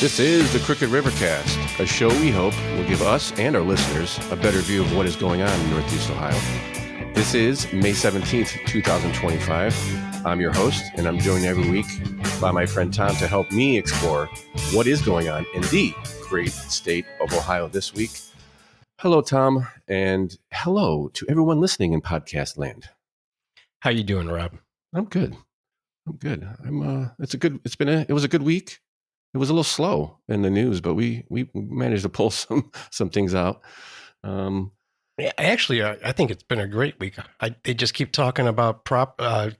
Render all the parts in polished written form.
This is the Crooked Rivercast, a show we hope will give us and our listeners a better view of what is going on in Northeast Ohio. This is May 17th, 2025. I'm your host, and I'm joined every week by my friend Tom to help me explore what is going on in the great state of Ohio this week. Hello, Tom, and hello to everyone listening in podcast land. How you doing, Rob? I'm good. It was a good week. It was a little slow in the news, but we managed to pull some things out. Yeah, actually, I think it's been a great week. They just keep talking about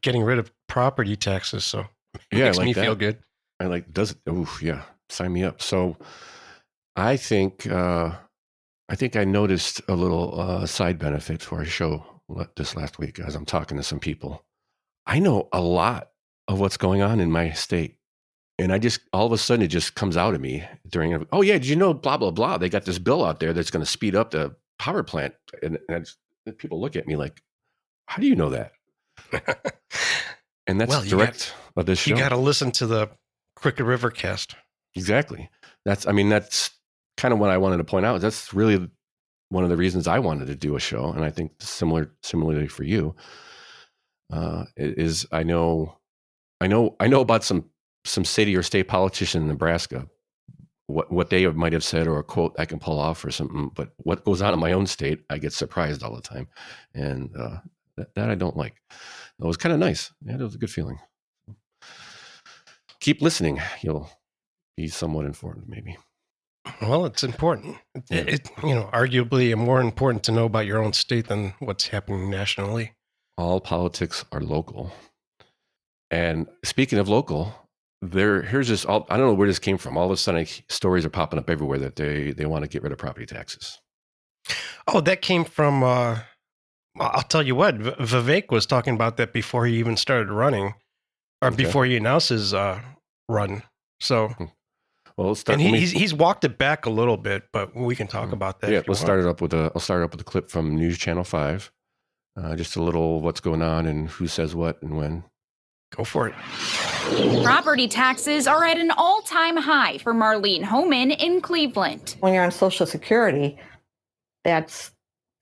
getting rid of property taxes, so it makes me feel good. Sign me up. So I think I noticed a little side benefit for our show this last week as I'm talking to some people. I know a lot of what's going on in my state. And I just, all of a sudden, it just comes out of me oh yeah, did you know, blah, blah, blah. They got this bill out there that's going to speed up the power plant. And people look at me like, how do you know that? And that's of this show. You got to listen to the Crooked Rivercast. Exactly. That's kind of what I wanted to point out. That's really one of the reasons I wanted to do a show. And I think similarly for you, is I know about some city or state politician in Nebraska, what they might have said or a quote I can pull off or something. But what goes on in my own state, I get surprised all the time. And that I don't like. It was kind of nice. Yeah, it was a good feeling. Keep listening. You'll be somewhat informed, maybe. Well, it's important. It arguably more important to know about your own state than what's happening nationally. All politics are local. And speaking of local, here's this. I don't know where this came from. All of a sudden, stories are popping up everywhere that they want to get rid of property taxes. Oh, that came from. I'll tell you what. Vivek was talking about that before he even started running, or before he announced his run. So, well, he's walked it back a little bit, but we can talk about that. Yeah, I'll start it up with a clip from News Channel 5. Just a little what's going on and who says what and when. Go for it. Property taxes are at an all-time high for Marlene Homan in Cleveland. When you're on Social Security, that's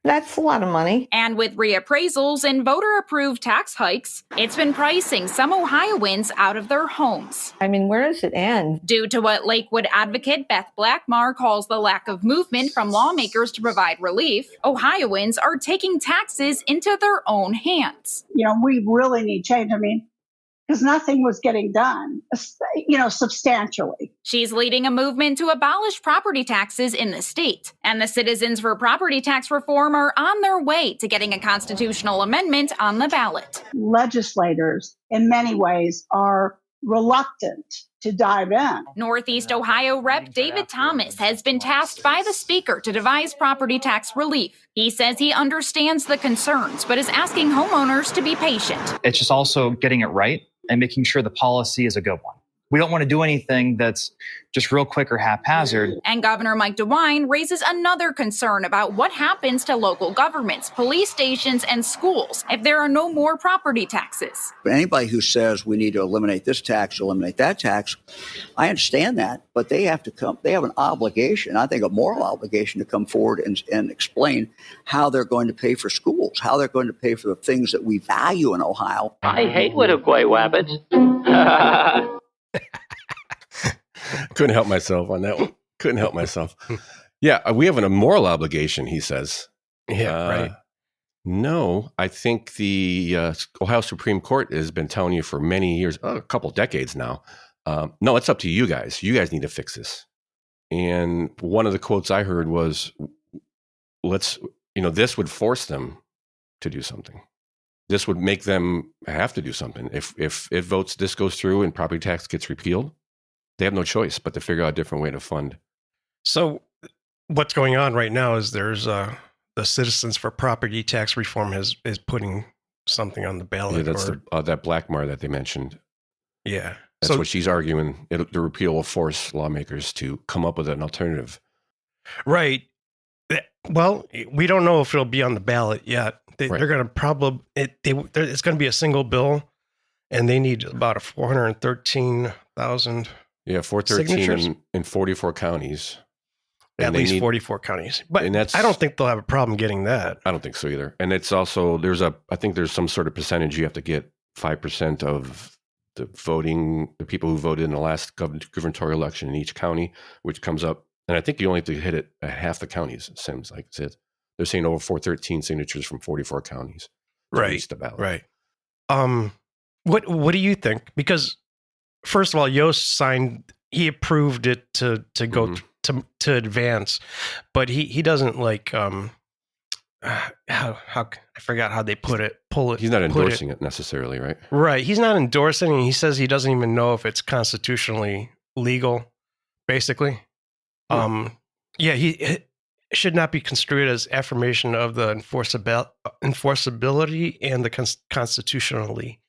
a lot of money. And with reappraisals and voter-approved tax hikes, it's been pricing some Ohioans out of their homes. I mean, where does it end? Due to what Lakewood advocate Beth Blackmar calls the lack of movement from lawmakers to provide relief, Ohioans are taking taxes into their own hands. We really need change. Because nothing was getting done, substantially. She's leading a movement to abolish property taxes in the state. And the Citizens for Property Tax Reform are on their way to getting a constitutional amendment on the ballot. Legislators, in many ways, are reluctant to dive in. Northeast Ohio Rep. David Thomas has been tasked by the Speaker to devise property tax relief. He says he understands the concerns, but is asking homeowners to be patient. It's just also getting it right and making sure the policy is a good one. We don't want to do anything that's just real quick or haphazard. And Governor Mike DeWine raises another concern about what happens to local governments, police stations, and schools if there are no more property taxes. But anybody who says we need to eliminate this tax, eliminate that tax, I understand that, but they have an obligation, I think a moral obligation, to come forward and explain how they're going to pay for schools, how they're going to pay for the things that we value in Ohio. I hate little gray rabbits. Couldn't help myself on that one. Couldn't help myself. Yeah, we have a moral obligation, he says. Yeah, right. No, I think the Ohio Supreme Court has been telling you for many years, a couple decades now, no, it's up to you guys. You guys need to fix this. And one of the quotes I heard was, this would force them to do something. This would make them have to do something. If this goes through and property tax gets repealed, they have no choice but to figure out a different way to fund. So what's going on right now is there's the Citizens for Property Tax Reform is putting something on the ballot. Yeah, that's that Blackmar that they mentioned. Yeah. That's what she's arguing. The repeal will force lawmakers to come up with an alternative. Right. Well, we don't know if it'll be on the ballot yet. They're going to it's going to be a single bill, and they need about 413,000 Yeah, 413 signatures? in 44 counties. At And they least need- 44 counties. But and that's- I don't think they'll have a problem getting that. I don't think so either. And it's also, I think there's some sort of percentage you have to get 5% of the people who voted in the last gubernatorial election in each county, which comes up. And I think you only have to hit it at half the counties, it seems like. They're saying over 413 signatures from 44 counties to Right. reach the ballot. Right. What do you think? Because first of all, Yost he approved it to go Mm-hmm. to advance, but he doesn't like how I forgot how they put it. He's not endorsing it necessarily, right? Right. He's not endorsing it. He says he doesn't even know if it's constitutionally legal, basically. It should not be construed as affirmation of the enforceability and the constitutionally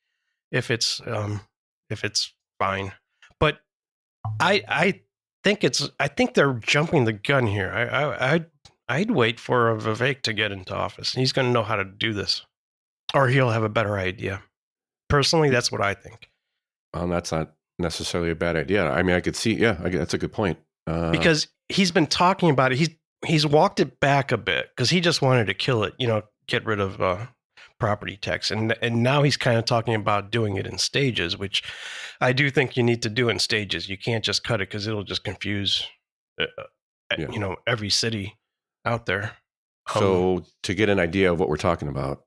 if it's fine. But I think they're jumping the gun here. I'd wait for Vivek to get into office. He's going to know how to do this, or he'll have a better idea. Personally, that's what I think. That's not necessarily a bad idea. I mean, I could see. Yeah, that's a good point. Because he's been talking about it. He's walked it back a bit because he just wanted to kill it. Get rid of property tax, and now he's kind of talking about doing it in stages, which I do think you need to do in stages. You can't just cut it because it'll just confuse, every city out there. So to get an idea of what we're talking about,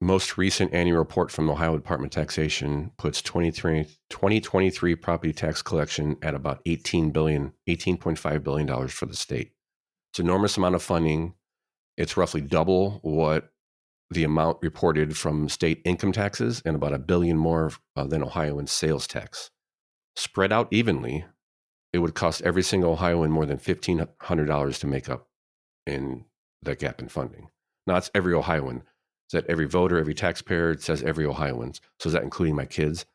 most recent annual report from the Ohio Department of Taxation puts 2023 property tax collection at about $18.5 billion for the state. It's an enormous amount of funding. It's roughly double what the amount reported from state income taxes and about $1 billion more than Ohioan sales tax. Spread out evenly, it would cost every single Ohioan more than $1,500 to make up in the gap in funding. Now, it's every Ohioan. Is that every voter, every taxpayer? It says every Ohioan. So is that including my kids?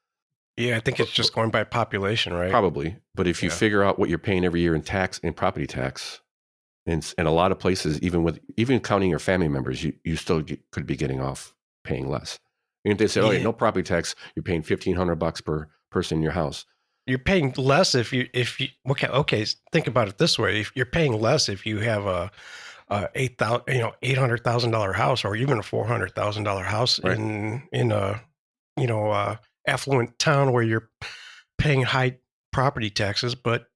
Yeah, I think it's just going by population, right? Probably. But if you figure out what you're paying every year in property tax, and a lot of places, even counting your family members, you still could be getting off paying less. And if they say, no property tax, you're paying $1,500 per person in your house. You're paying less if you okay. Think about it this way: if you're paying less if you have a $800,000 house or even a $400,000 house in a affluent town where you're paying high property taxes, but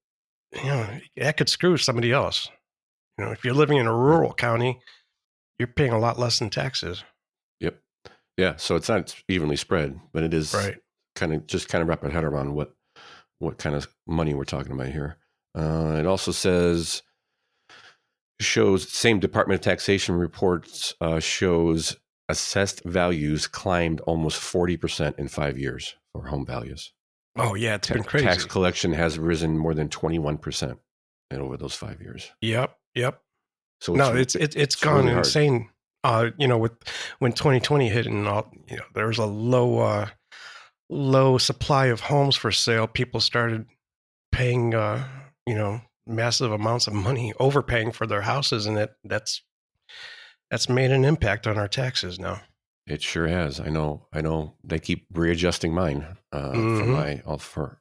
that could screw somebody else. If you're living in a rural county, you're paying a lot less in taxes. Yep. Yeah. So it's not evenly spread, but it is right. kind of wrap our head around what kind of money we're talking about here. It also shows same Department of Taxation reports shows assessed values climbed almost 40% in 5 years for home values. Oh yeah, it's been crazy. Tax collection has risen more than 21% over those 5 years. Yep. So it's gone really insane. With when 2020 hit and all, there was a low supply of homes for sale. People started paying, massive amounts of money, overpaying for their houses, and that's made an impact on our taxes now. It sure has. I know. They keep readjusting mine for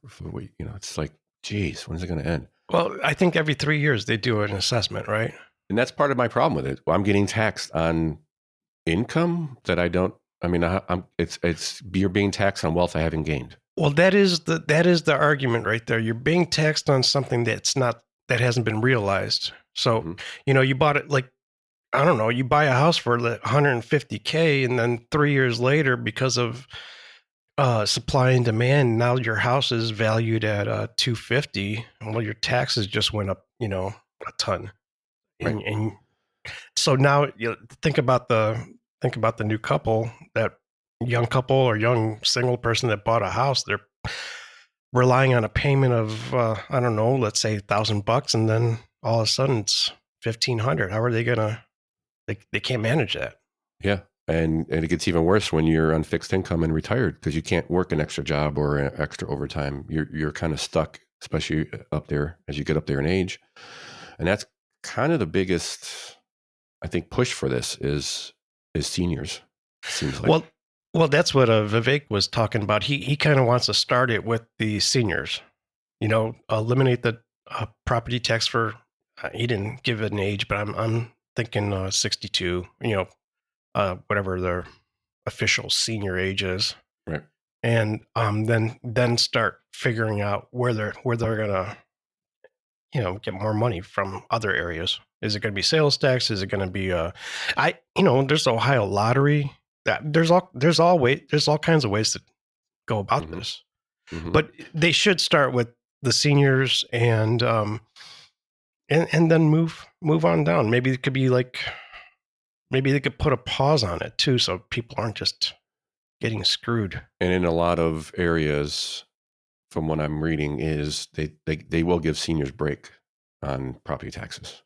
it's like, geez, when is it going to end? Well, I think every 3 years they do an assessment, right? And that's part of my problem with it. I'm getting taxed on income that I don't. I mean, you're being taxed on wealth I haven't gained. Well, that is the argument right there. You're being taxed on something that hasn't been realized. So, you bought it you buy a house for $150K, and then 3 years later, because of supply and demand, now your house is valued at $250. Well, your taxes just went up, a ton. Right. And so now think about the new couple, that young couple or young single person that bought a house. They're relying on a payment of let's say $1,000, and then all of a sudden it's $1,500. How are they gonna? They can't manage that. Yeah, and it gets even worse when you're on fixed income and retired, because you can't work an extra job or an extra overtime. You're kind of stuck, especially up there as you get up there in age, and that's kind of the biggest, I think, push for this is seniors. Seems like. Well, that's what Vivek was talking about. He kind of wants to start it with the seniors. eliminate the property tax for. He didn't give it an age, but I'm thinking 62. Whatever their official senior age is, Right. And then start figuring out where they're gonna get more money from other areas. Is it going to be sales tax? Is it going to be there's the Ohio lottery. That there's all kinds of ways to go about this. Mm-hmm. But they should start with the seniors and then move on down. Maybe it could be maybe they could put a pause on it too, so people aren't just getting screwed. And in a lot of areas, from what I'm reading, is they will give seniors break on property taxes.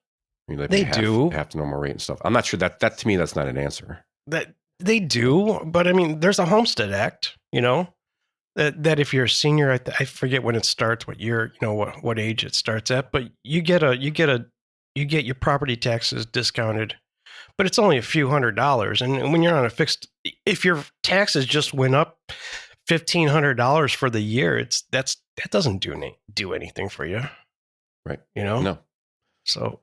I mean, they do half the normal rate and stuff. I'm not sure that to me that's not an answer. That they do, but I mean, there's a Homestead Act, that if you're a senior, I forget when it starts, what year, what age it starts at, but you get your property taxes discounted, but it's only a few $100s. And when you're on a fixed, if your taxes just went up $1,500 for the year, that doesn't do anything for you. Right. No. So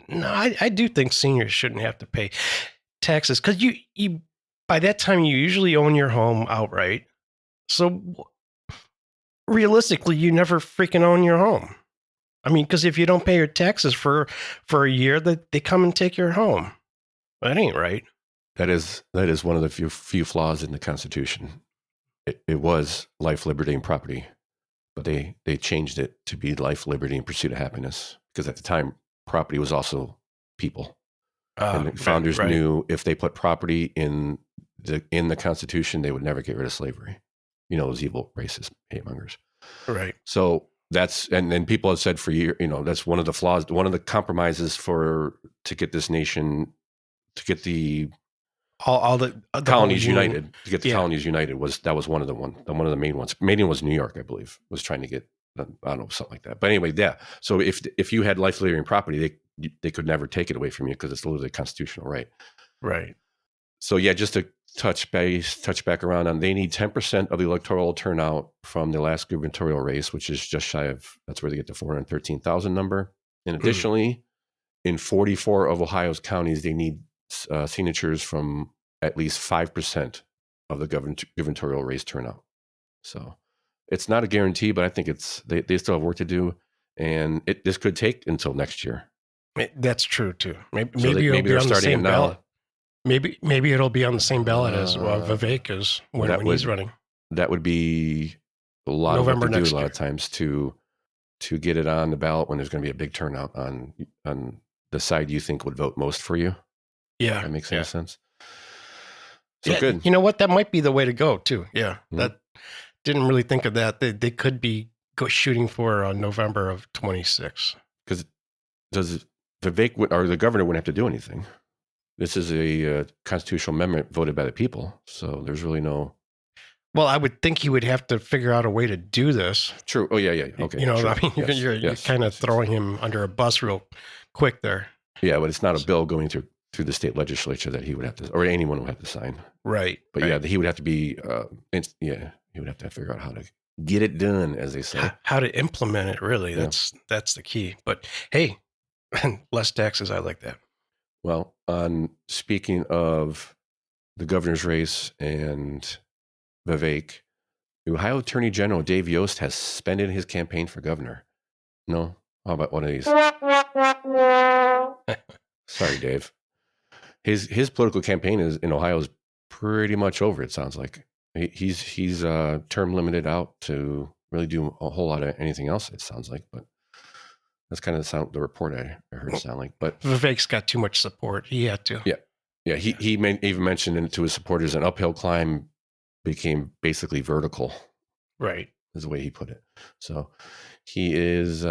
no, I do think seniors shouldn't have to pay taxes, because you by that time you usually own your home outright. So realistically, you never freaking own your home. I mean, because if you don't pay your taxes for a year, they come and take your home. That ain't right. That is one of the few flaws in the Constitution. It was life, liberty, and property, but they changed it to be life, liberty, and pursuit of happiness, because at the time, property was also people. And the founders knew if they put property in the Constitution, they would never get rid of slavery. Those evil racist hate mongers. Right. So that's, and then people have said for years, that's one of the flaws, one of the compromises to get this nation, to get the colonies united, colonies united was one of the main ones. Maine was New York, I believe, was trying to get, I don't know, something like that. But anyway, yeah. So if you had life, liberty, and property, they could never take it away from you, because it's literally a constitutional right. Right. So yeah, just to touch back around on, they need 10% of the electoral turnout from the last gubernatorial race, which is just shy of, that's where they get the 413,000 number. And additionally, in 44 of Ohio's counties, they need signatures from at least 5% of the gubernatorial race turnout. So it's not a guarantee, but I think they still have work to do, and this could take until next year. That's true too. Maybe they're starting it now. Ballot. Maybe it'll be on the same ballot as Vivek is when he's running. That would be a lot November of work to do. A lot of times to get it on the ballot when there's going to be a big turnout on the side you think would vote most for you. Yeah, that makes any sense. So good. You know what? That might be the way to go too. Yeah, that didn't really think of that. They could be shooting for November of 26. Because does Vivek or the governor wouldn't have to do anything. This is a constitutional amendment voted by the people, so there's really no. Well, I would think he would have to figure out a way to do this. True. Oh yeah. Okay. Sure. I mean, yes. you're kind of throwing him under a bus real quick there. Yeah, but it's not a bill going through the state legislature that he would have to, or anyone would have to sign. Right. But yeah, he would have to be. He would have to figure out how to get it done, as they say. How to implement it, really. That's the key. But hey, less taxes. I like that. Well, speaking of the governor's race and Vivek, the Ohio Attorney General Dave Yost has suspended his campaign for governor. No? How about one of these? Sorry, Dave. His political campaign in Ohio is pretty much over, it sounds like. He's term limited out to really do a whole lot of anything else, it sounds like, but that's kind of the report I heard sound like. But Vivek's got too much support. He had to. Yeah. He even mentioned to his supporters, an uphill climb became basically vertical. Right, is the way he put it. So he is.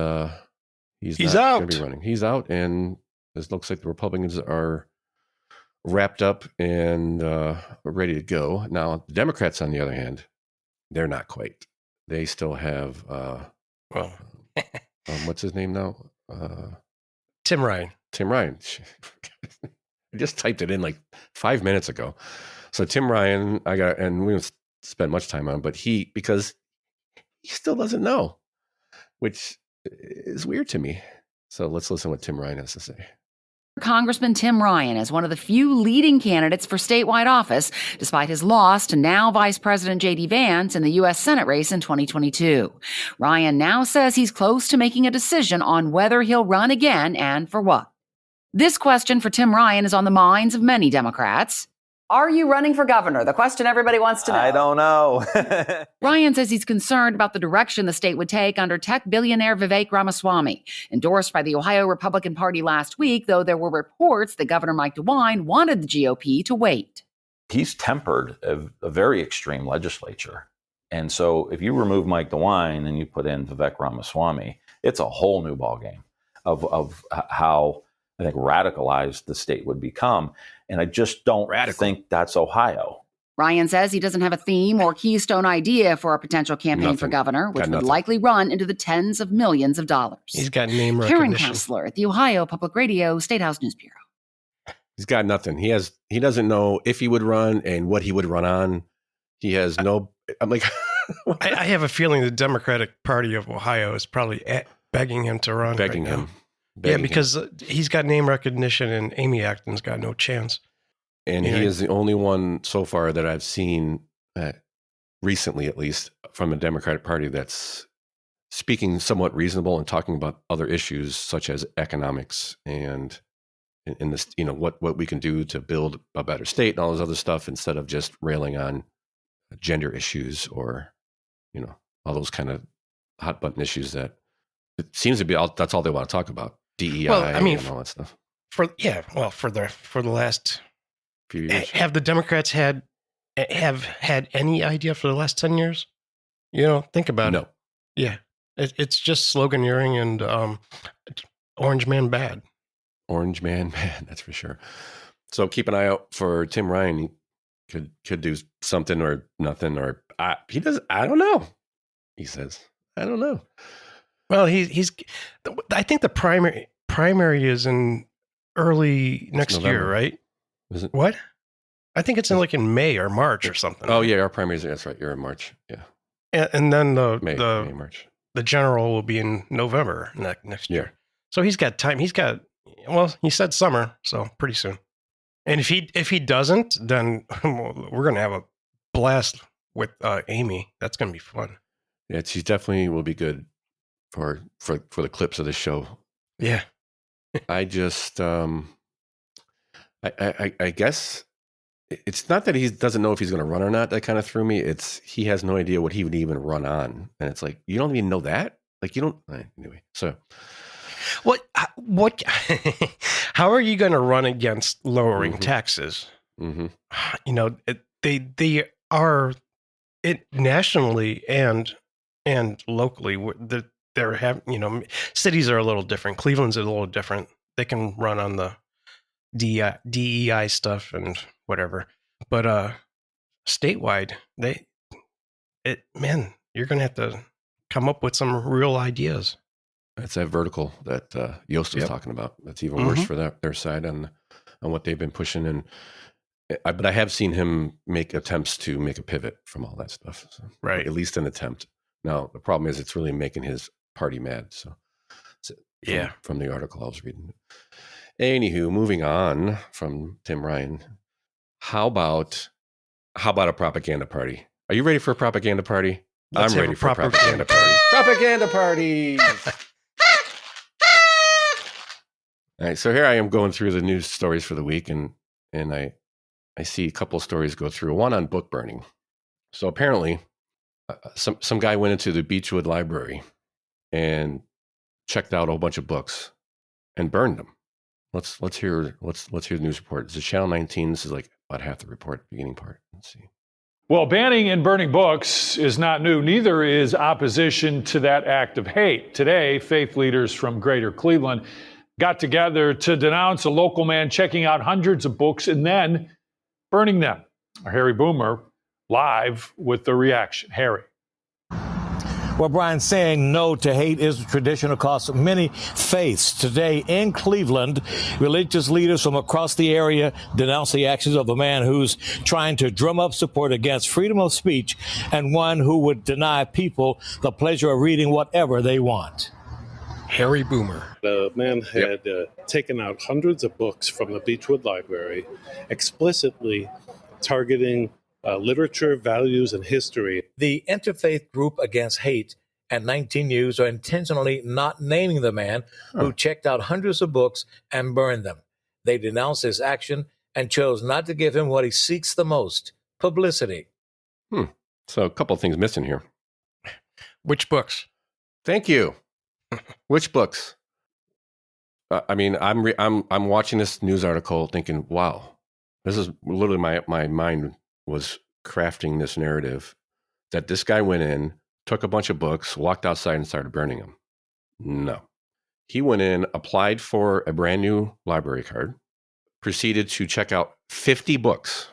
He's not out. Going to be running. He's out, and it looks like the Republicans are wrapped up and ready to go. Now, the Democrats, on the other hand, they're not quite. They still have. What's his name now? Tim Ryan. I just typed it in like 5 minutes ago. So Tim Ryan, and we don't spend much time on, but because he still doesn't know. which is weird to me. So let's listen to what Tim Ryan has to say. Congressman Tim Ryan is one of the few leading candidates for statewide office, despite his loss to now Vice President J.D. Vance in the U.S. Senate race in 2022. Ryan now says he's close to making a decision on whether he'll run again and for what. This question for Tim Ryan is on the minds of many Democrats. Are you running for governor? The question everybody wants to know. I don't know. Ryan says he's concerned about the direction the state would take under tech billionaire Vivek Ramaswamy, endorsed by the Ohio Republican Party last week, though there were reports that Governor Mike DeWine wanted the GOP to wait. He's tempered a very extreme legislature. And so if you remove Mike DeWine and you put in Vivek Ramaswamy, it's a whole new ballgame of how I think radicalized the state would become. And I just don't think that's Ohio. Ryan says he doesn't have a theme or keystone idea for a potential campaign for governor, which would likely run into the tens of millions of dollars. He's got name Karen recognition. Kessler at the Ohio Public Radio State House News Bureau. He's got nothing. He doesn't know if he would run and what he would run on. He has no. I'm like, I have a feeling the Democratic Party of Ohio is probably begging him to run. Begging right him. now. Yeah, because he's got name recognition and Amy Acton's got no chance. And he is the only one so far that I've seen, recently at least, from the Democratic Party that's speaking somewhat reasonable and talking about other issues such as economics and in this, what we can do to build a better state and all this other stuff instead of just railing on gender issues or, all those kind of hot button issues that it seems to be that's all they want to talk about. DEI and all that stuff. For the last few years. Have the Democrats had any idea for the last 10 years? Think about it. No. Yeah. It's just sloganeering and orange man bad. Orange man bad, that's for sure. So keep an eye out for Tim Ryan. He could do something or nothing, or he does. I don't know. He says, I don't know. Well, I think the primary is in early next year, right? Is it? What? I think it's in May or March or something. Oh yeah, our primary is, that's right. You're in March. Yeah. And then May, March. The general will be in November next year. So he's got time. He said summer, so pretty soon. And if he doesn't, then we're going to have a blast with Amy. That's going to be fun. Yeah, she definitely will be good for the clips of the show. Yeah. I just I guess it's not that he doesn't know if he's going to run or not. That kind of threw me. It's he has no idea what he would even run on, and it's like you don't even know that. Like you don't anyway. So what? How are you going to run against lowering taxes? Mm-hmm. They are nationally and locally. They're having, cities are a little different. Cleveland's a little different. They can run on the DEI stuff and whatever, but statewide, you're going to have to come up with some real ideas. That's that vertical that Yost was talking about. That's even worse for their side on what they've been pushing. But I have seen him make attempts to make a pivot from all that stuff. So, right. At least an attempt. Now, the problem is it's really making his party mad. So from the article I was reading. Anywho, moving on from Tim Ryan, how about a propaganda party? Are you ready for a propaganda party? I'm ready for a propaganda party. Propaganda party! All right, so here I am going through the news stories for the week, and I see a couple of stories go through. One on book burning. So apparently, some guy went into the Beechwood Library and checked out a whole bunch of books and burned them. Let's hear the news report. This is Channel 19. This is like about half the report, beginning part. Let's see. Well, banning and burning books is not new. Neither is opposition to that act of hate. Today, faith leaders from Greater Cleveland got together to denounce a local man checking out hundreds of books and then burning them. Our Harry Boomer live with the reaction. Harry. Well, Brian, saying no to hate is a tradition across many faiths. Today in Cleveland, religious leaders from across the area denounce the actions of a man who's trying to drum up support against freedom of speech and one who would deny people the pleasure of reading whatever they want. Harry Boomer. The man had taken out hundreds of books from the Beechwood Library, explicitly targeting literature, values, and history. The Interfaith Group Against Hate and 19 News are intentionally not naming the man who checked out hundreds of books and burned them. They denounced his action and chose not to give him what he seeks the most, publicity. So a couple of things missing here. Which books? Thank you. Which books? I mean, I'm watching this news article thinking, wow, this is literally my mind was crafting this narrative that this guy went in, took a bunch of books, walked outside and started burning them. No. He went in, applied for a brand new library card, proceeded to check out 50 books.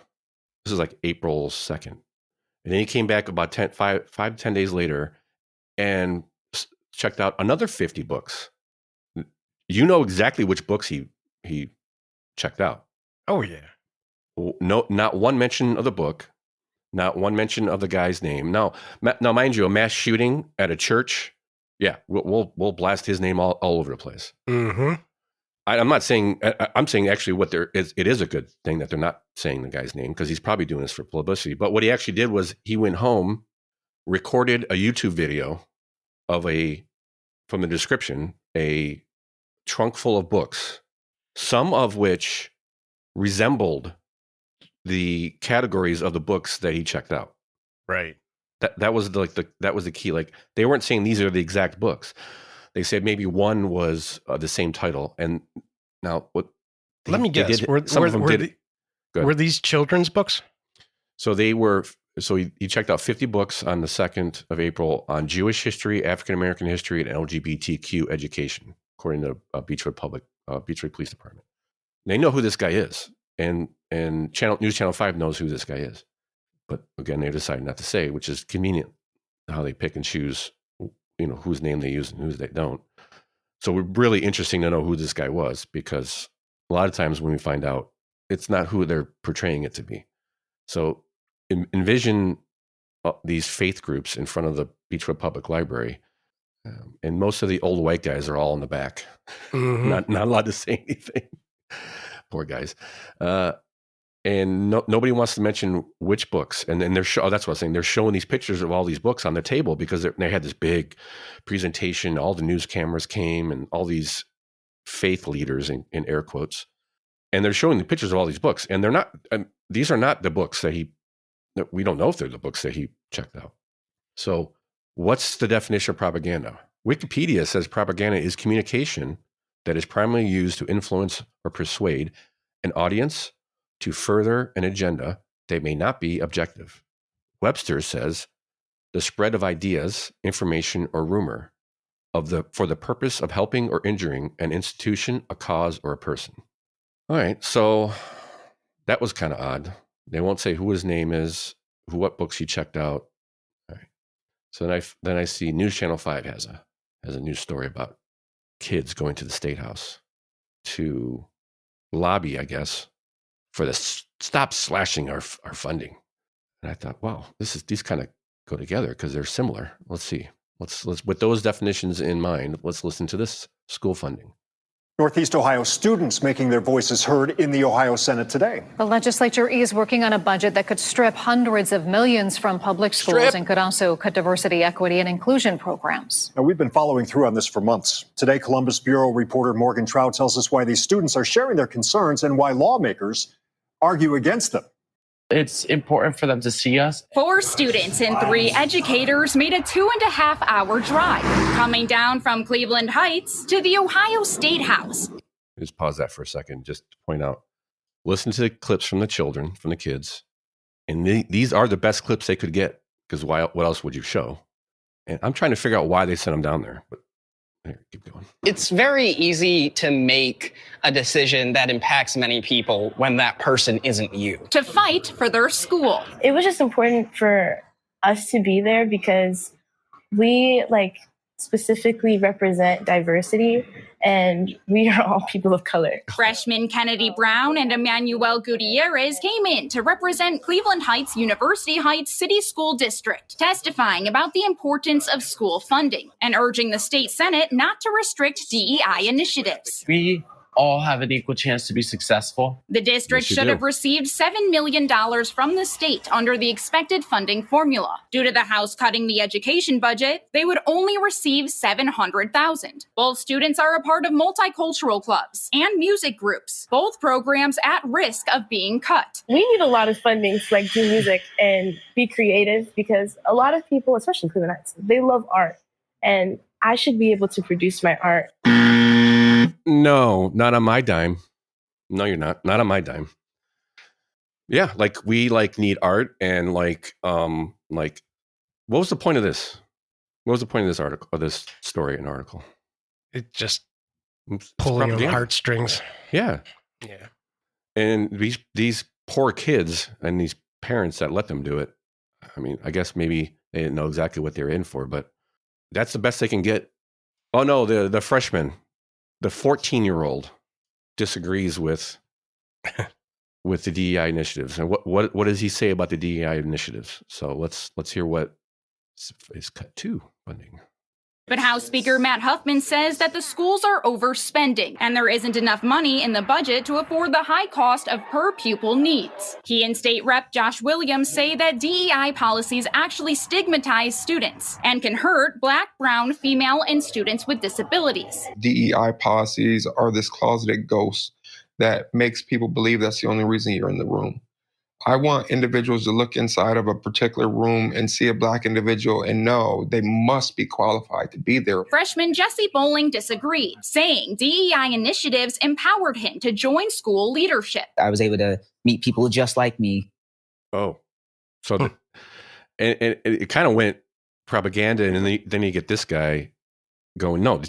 This is like April 2nd. And then he came back about 5 to 10 days later and checked out another 50 books. You know exactly which books he checked out. Oh, yeah. No, not one mention of the book, not one mention of the guy's name. Now, mind you, a mass shooting at a church, yeah, we'll blast his name all over the place. Mm-hmm. I'm not saying, I'm saying actually what there is, it is a good thing that they're not saying the guy's name because he's probably doing this for publicity. But what he actually did was he went home, recorded a YouTube video of from the description, a trunk full of books, some of which resembled the categories of the books that he checked out. Right. That was that was the key. Like they weren't saying these are the exact books. They said maybe one was the same title. And now what? Let me guess. Were these children's books? So they were. So he checked out 50 books on the 2nd of April on Jewish history, African American history, and LGBTQ education, according to Beechwood Police Department. They know who this guy is, and News Channel 5 knows who this guy is. But again, they decided not to say, which is convenient how they pick and choose, whose name they use and whose they don't. So we're really interesting to know who this guy was, because a lot of times when we find out, it's not who they're portraying it to be. So envision these faith groups in front of the Beechwood Public Library, and most of the old white guys are all in the back, not allowed to say anything. Poor guys. And nobody wants to mention which books. And then that's what I was saying. They're showing these pictures of all these books on the table because they had this big presentation. All the news cameras came and all these faith leaders in air quotes. And they're showing the pictures of all these books. And they're not, these are not the books that we don't know if they're the books that he checked out. So what's the definition of propaganda? Wikipedia says propaganda is communication that is primarily used to influence or persuade an audience to further an agenda that may not be objective. Webster says the spread of ideas, information, or rumor for the purpose of helping or injuring an institution, a cause, or a person. All right, so that was kind of odd. They won't say who his name is, what books he checked out. All right. So then I see News Channel 5 has a news story about kids going to the State House to lobby, I guess, for the stop slashing our funding. And I thought, wow, these kind of go together because they're similar. Let's see. Let's with those definitions in mind, let's listen to this school funding. Northeast Ohio students making their voices heard in the Ohio Senate today. The legislature is working on a budget that could strip hundreds of millions from public schools and could also cut diversity, equity, and inclusion programs. Now, we've been following through on this for months. Today, Columbus Bureau reporter Morgan Trout tells us why these students are sharing their concerns and why lawmakers argue against them. It's important for them to see us. 4 students and 3 educators made a 2.5-hour drive, coming down from Cleveland Heights to the Ohio State House. Just pause that for a second, just to point out, listen to the clips from the children, from the kids, and these are the best clips they could get, because what else would you show? And I'm trying to figure out why they sent them down there, but here, keep going. It's very easy to make a decision that impacts many people when that person isn't you. To fight for their school. It was just important for us to be there because we specifically represent diversity, and we are all people of color. Freshmen Kennedy Brown and Emmanuel Gutierrez came in to represent Cleveland Heights University Heights City School District, testifying about the importance of school funding and urging the state Senate not to restrict DEI initiatives. We all have an equal chance to be successful. The district should have received $7 million from the state under the expected funding formula. Due to the House cutting the education budget, they would only receive $700,000. Both students are a part of multicultural clubs and music groups, both programs at risk of being cut. We need a lot of funding to do music and be creative, because a lot of people, especially Cleveland Heights, they love art, and I should be able to produce my art. No, not on my dime. No, you're not. Not on my dime. Yeah, we need art and what was the point of this? What was the point of this article, or this story and article? It just pulling on heartstrings. Yeah. Yeah. And these poor kids and these parents that let them do it. I mean, I guess maybe they didn't know exactly what they were in for, but that's the best they can get. Oh no, the freshman. The 14-year-old disagrees with the DEI initiatives. And what does he say about the DEI initiatives? So let's hear what is cut to funding. But House Speaker Matt Huffman says that the schools are overspending and there isn't enough money in the budget to afford the high cost of per pupil needs. He and State Rep Josh Williams say that DEI policies actually stigmatize students and can hurt Black, brown, female, and students with disabilities. DEI policies are this closeted ghost that makes people believe that's the only reason you're in the room. I want individuals to look inside of a particular room and see a Black individual and know they must be qualified to be there. Freshman Jesse Bowling disagreed, saying DEI initiatives empowered him to join school leadership. I was able to meet people just like me. Oh, so and it kind of went propaganda, and then you get this guy going, no,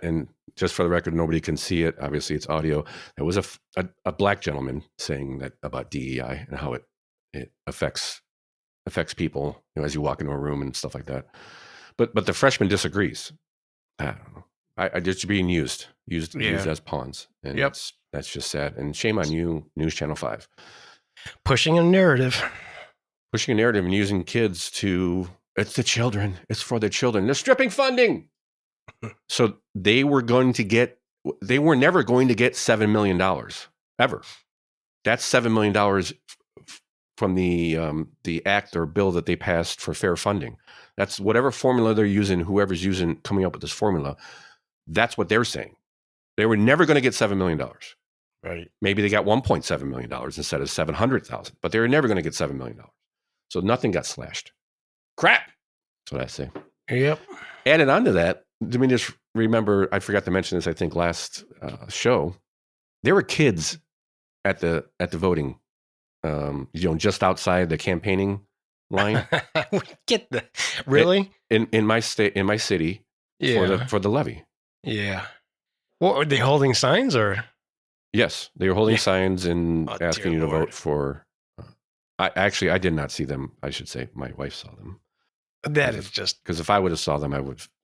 and just for the record, nobody can see it. Obviously, it's audio. There was a Black gentleman saying that about DEI and how it affects people, as you walk into a room and stuff like that. But the freshman disagrees. I don't know. I just being used as pawns, and that's just sad. And shame on you, News Channel 5, pushing a narrative, and using kids to. It's the children. It's for the children. They're stripping funding. So they were never going to get $7 million ever. That's $7 million from the act or bill that they passed for fair funding. That's whatever formula they're using, whoever's coming up with this formula. That's what they're saying. They were never going to get $7 million. Right. Maybe they got $1.7 million instead of $700,000, but they were never going to get $7 million. So nothing got slashed. Crap. That's what I say. Yep. Added on to that, let me just remember, I forgot to mention this, I think, last show. There were kids at the voting, just outside the campaigning line. Get the really in my city for the levy. Yeah. What were they holding signs or? Yes, they were holding signs and asking you to vote for. I did not see them. I should say my wife saw them. That is just because if I would have saw them, I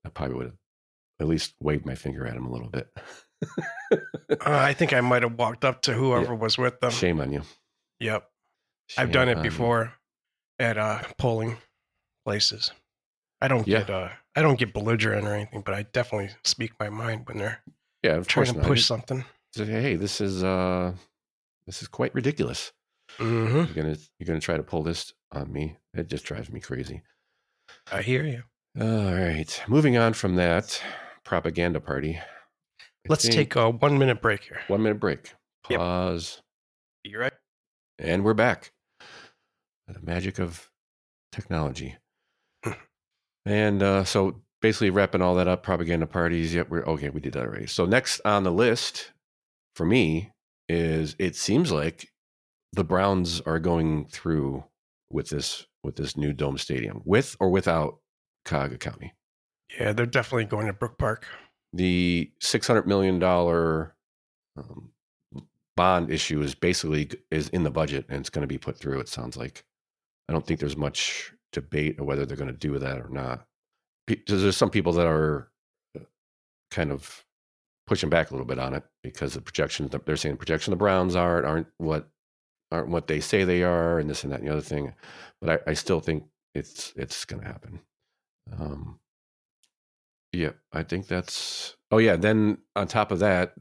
probably would have at least waved my finger at them a little bit. I think I might have walked up to whoever was with them. Shame on you. Yep. I've done it before at polling places. I don't get belligerent or anything, but I definitely speak my mind when they're trying to push something. Say, hey, this is quite ridiculous. Mm-hmm. You're gonna try to pull this on me. It just drives me crazy. I hear you. All right. Moving on from that propaganda party. Let's take a 1 minute break here. 1 minute break. Pause. You're right. And we're back. The magic of technology. And so basically wrapping all that up, propaganda parties. Yep, we did that already. So next on the list for me is it seems like the Browns are going through with this new dome stadium, with or without Cuyahoga County. Yeah, they're definitely going to Brookpark. The $600 million bond issue is in the budget, and it's going to be put through. It sounds like. I don't think there's much debate of whether they're going to do that or not. there's some people that are kind of pushing back a little bit on it because the projections, they're saying projection the Browns aren't what they say they are, and this and that and the other thing. But I still think it's going to happen. Yeah, I think that's. Oh yeah, then on top of that,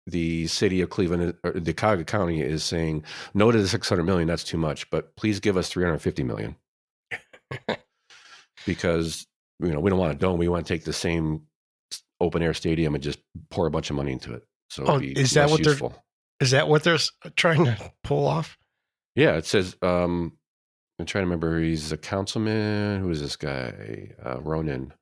the city of Cleveland, or the Cuyahoga County, is saying no to the $600 million. That's too much, but please give us $350 million because we don't want a dome. We want to take the same open air stadium and just pour a bunch of money into it. So is that what useful. Is that what they're trying to pull off? Yeah, it says. I'm trying to remember. He's a councilman. Who is this guy? Ronan.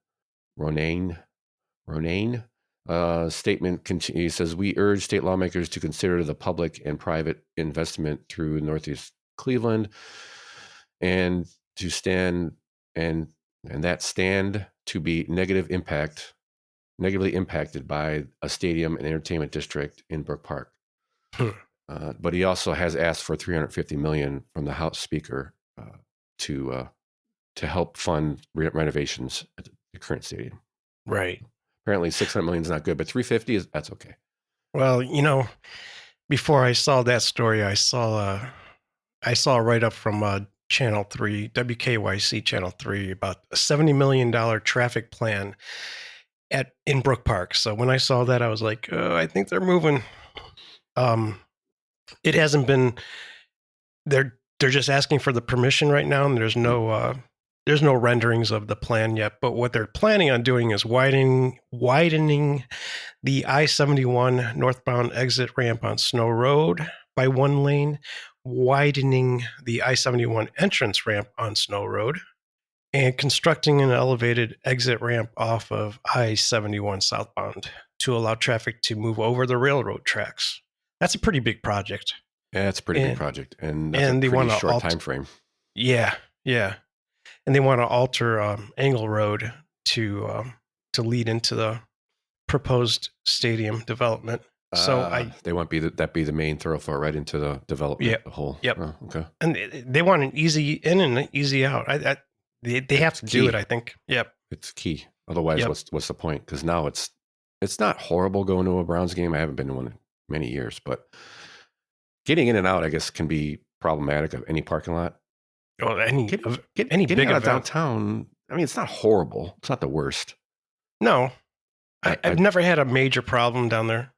Statement continues. He says, we urge state lawmakers to consider the public and private investment through Northeast Cleveland and to stand and that stand to be negatively impacted by a stadium and entertainment district in Brookpark. But he also has asked for $350 million from the House Speaker to help fund renovations at the current stadium. Right. Apparently, $600 million is not good, but $350 that's okay. Well, before I saw that story, I saw a write-up from Channel 3, WKYC Channel 3, about a $70 million traffic plan in Brookpark. So when I saw that, I was like, oh, I think they're moving. It hasn't been. They're just asking for the permission right now, and there's no renderings of the plan yet. But what they're planning on doing is widening the I-71 northbound exit ramp on Snow Road by 1 lane, widening the I-71 entrance ramp on Snow Road, and constructing an elevated exit ramp off of I-71 southbound to allow traffic to move over the railroad tracks. That's a pretty big project. Yeah, it's a pretty big project, and that's a pretty short time frame. Yeah. And they want to alter Angle Road to lead into the proposed stadium development. So they want that be the main thoroughfare right into the development. Yep. The whole. Yep. Oh, okay. And they want an easy in and an easy out. They have to do it, I think. Yep. It's key. Otherwise, what's the point? Because now it's not horrible going to a Browns game. I haven't been to one in many years, but getting in and out, I guess, can be problematic of any parking lot. Well, any getting big out of event. downtown. I mean, it's not horrible. It's not the worst. No, I've never had a major problem down there.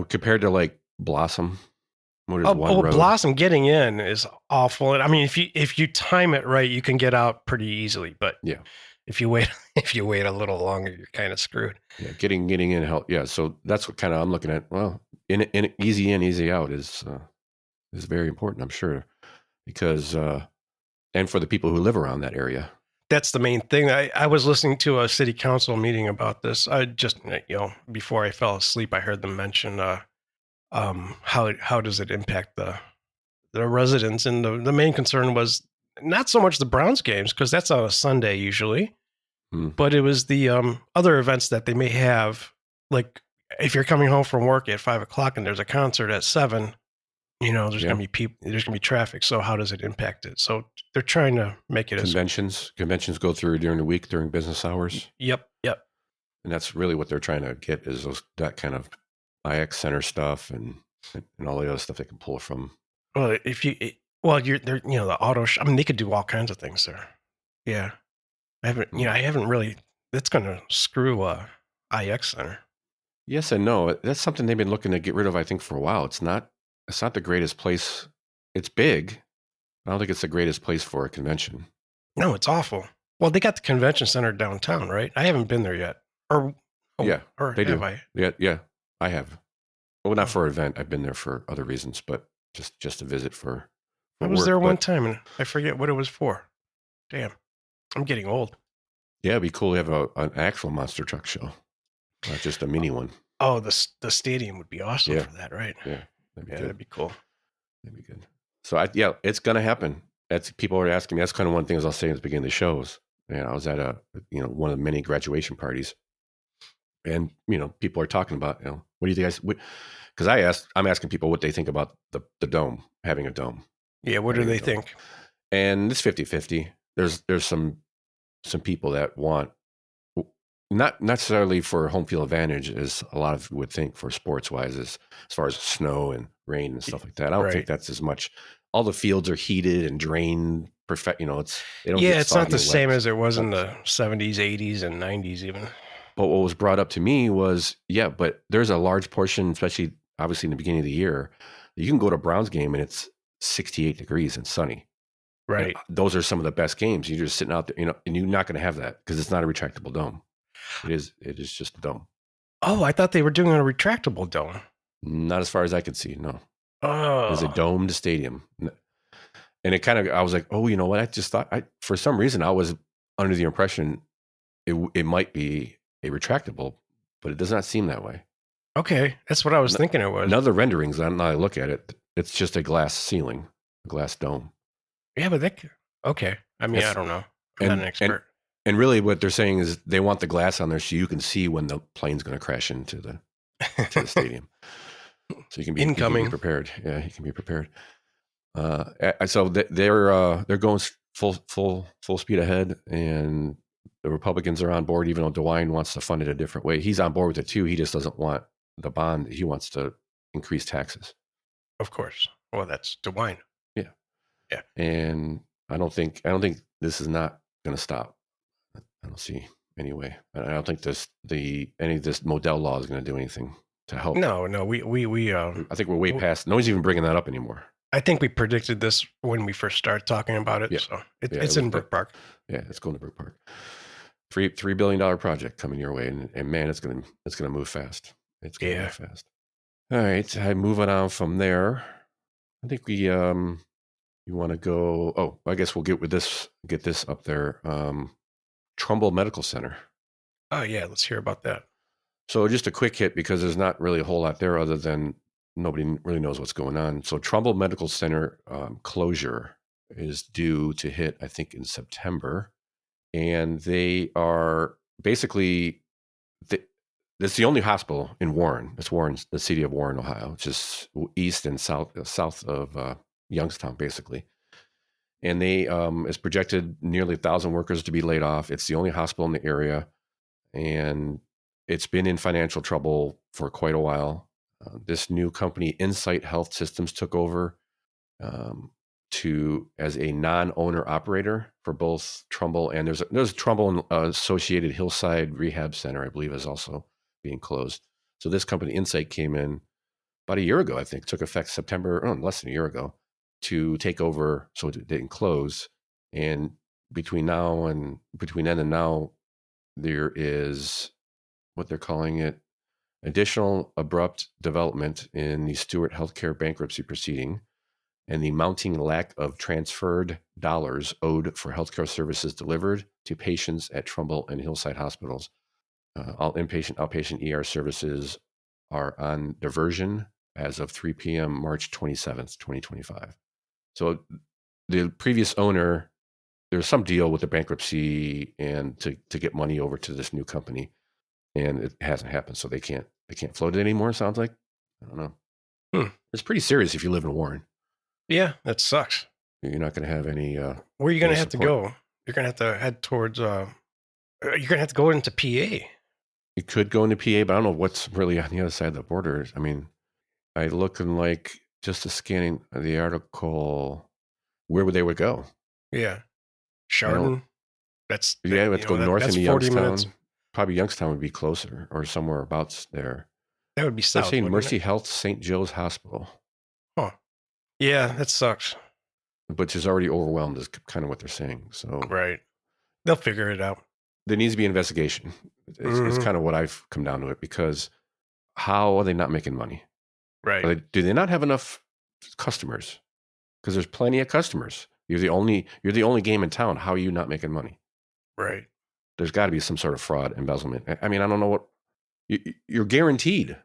Compared to like Blossom, what is one road? Blossom getting in is awful. And I mean, if you time it right, you can get out pretty easily. But yeah, if you wait a little longer, you're kind of screwed. Yeah, getting in help. Yeah, so that's what kind of I'm looking at. Well, in easy in, easy out is very important, I'm sure, because and for the people who live around that area. That's the main thing. I was listening to a city council meeting about this. I just, before I fell asleep, I heard them mention how does it impact the residents, and the main concern was not so much the Browns games, because that's on a Sunday usually, but it was the other events that they may have, like if you're coming home from work at 5:00 and there's a concert at 7. There's going to be people. There's going to be traffic. So how does it impact it? So they're trying to make it conventions go through during the week during business hours. Yep. And that's really what they're trying to get is that kind of IX Center stuff and all the other stuff they can pull from. Well, you're there. The auto. I mean, they could do all kinds of things there. Yeah, I haven't really. That's going to screw IX Center. Yes and no. That's something they've been looking to get rid of, I think, for a while. It's not the greatest place. It's big. I don't think it's the greatest place for a convention. No, it's awful. Well, they got the convention center downtown, right? I haven't been there yet. Or they do. I? Yeah, I have. Well, not for an event. I've been there for other reasons, but just to visit for I was there one time, and I forget what it was for. Damn, I'm getting old. Yeah, it'd be cool to have an actual monster truck show, not just a mini one. Oh, the stadium would be awesome for that, right? Yeah. That'd be cool. That'd be good. So it's going to happen. People are asking me. That's kind of one thing as I was saying at the beginning of the shows. I was at one of the many graduation parties, and people are talking about what do you guys? Because I'm asking people what they think about the dome, having a dome. Yeah, what do they think? And it's 50-50. There's some people that want not necessarily for home field advantage, as a lot of would think for sports wise, as far as snow and rain and stuff like that. I don't think that's as much. All the fields are heated and drained. They don't. It's not the same as it was in the 70s, 80s, and 90s even. But what was brought up to me was, but there's a large portion, especially obviously in the beginning of the year, you can go to a Browns game and it's 68 degrees and sunny. Right. And those are some of the best games. You're just sitting out there, and you're not going to have that because it's not a retractable dome. It is just a dome. Oh, I thought they were doing a retractable dome. Not as far as I could see, no. Oh. It was a domed stadium. And I was like, oh, you know what? I just thought, for some reason, I was under the impression it might be a retractable, but it does not seem that way. Okay, that's what I was thinking it was. None of the renderings, now I look at it, it's just a glass ceiling, a glass dome. Yeah, but okay. I mean, I don't know. I'm not an expert. And really what they're saying is they want the glass on there so you can see when the plane's going to crash into the stadium. So you can be prepared. Yeah, you can be prepared. So they're going full speed ahead, and the Republicans are on board, even though DeWine wants to fund it a different way. He's on board with it too. He just doesn't want the bond. He wants to increase taxes. Of course. Well, that's DeWine. Yeah. Yeah. And I don't think this is not going to stop. I don't see any way. I don't think any of this Modell law is going to do anything to help. No, we I think we're way past. No one's even bringing that up anymore. I think we predicted this when we first started talking about it. Yeah. So it's in Brookpark. Yeah, it's going to Brookpark. $3 billion project coming your way, and man, it's gonna move fast. It's gonna move fast. All right, moving on from there. I think we you want to go. Oh, I guess we'll get this up there. Trumble Medical Center. Oh yeah, let's hear about that. So just a quick hit, because there's not really a whole lot there other than nobody really knows what's going on. So Trumble Medical Center closure is due to hit, I think, in September. And they are basically, it's the only hospital in Warren. It's the city of Warren, Ohio, which is east and south of Youngstown, basically. And they is projected nearly 1,000 workers to be laid off. It's the only hospital in the area, and it's been in financial trouble for quite a while. This new company, Insight Health Systems, took over as a non-owner operator for both Trumble, and there's Trumble and associated Hillside Rehab Center, I believe, is also being closed. So this company, Insight, came in about a year ago, I think, took effect less than a year ago, to take over, so it didn't close. And between then and now, there is what they're calling it, additional abrupt development in the Stewart Healthcare bankruptcy proceeding, and the mounting lack of transferred dollars owed for healthcare services delivered to patients at Trumbull and Hillside hospitals. All inpatient, outpatient ER services are on diversion as of 3 p.m. March 27th, 2025. So the previous owner, there's some deal with the bankruptcy and to get money over to this new company, and it hasn't happened. So they can't float it anymore, it sounds like. I don't know. It's pretty serious if you live in Warren. Yeah, that sucks. You're not going to have any. Where are you going to have to go? You're going to have to head towards. You're going to have to go into PA. You could go into PA, but I don't know what's really on the other side of the border. I mean, I look and like just scanning the article, where would they go? Yeah, Chardon. Let's go north into Youngstown. Minutes. Probably Youngstown would be closer, or somewhere about there. That would be south. They're saying Mercy Health St. Joe's Hospital. Huh. Yeah, that sucks. Which is already overwhelmed, is kind of what they're saying. So right, they'll figure it out. There needs to be investigation. It's kind of what I've come down to it, because how are they not making money? Right. Do they not have enough customers? Because there's plenty of customers. You're the only game in town. How are you not making money? Right. There's got to be some sort of fraud, embezzlement. I mean, I don't know what you're guaranteed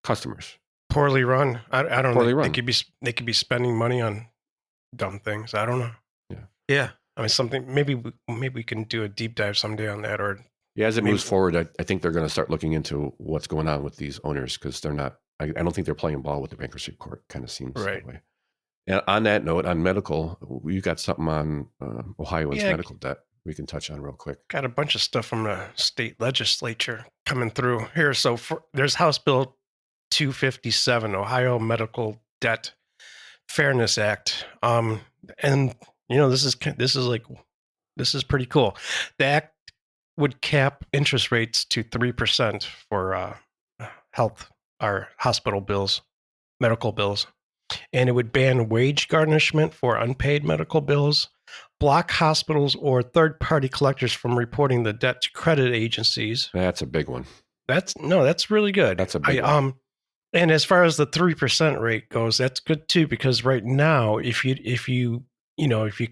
customers. Poorly run. I don't know. They could be spending money on dumb things. I don't know. Yeah. I mean, something. Maybe we can do a deep dive someday on that. Or as it moves forward, I think they're going to start looking into what's going on with these owners, because they're not. I don't think they're playing ball with the bankruptcy court. Kind of seems that way. And on that note, on medical, you got something on Ohioans medical debt. we can touch on real quick. Got a bunch of stuff from the state legislature coming through here. So there's House Bill 257, Ohio Medical Debt Fairness Act. And this is pretty cool. The act would cap interest rates to 3% for health or hospital bills, medical bills. And it would ban wage garnishment for unpaid medical bills, block hospitals or third-party collectors from reporting the debt to credit agencies. That's a big one. That's really good. That's a big one. And as far as the 3% rate goes, that's good too, because right now, if you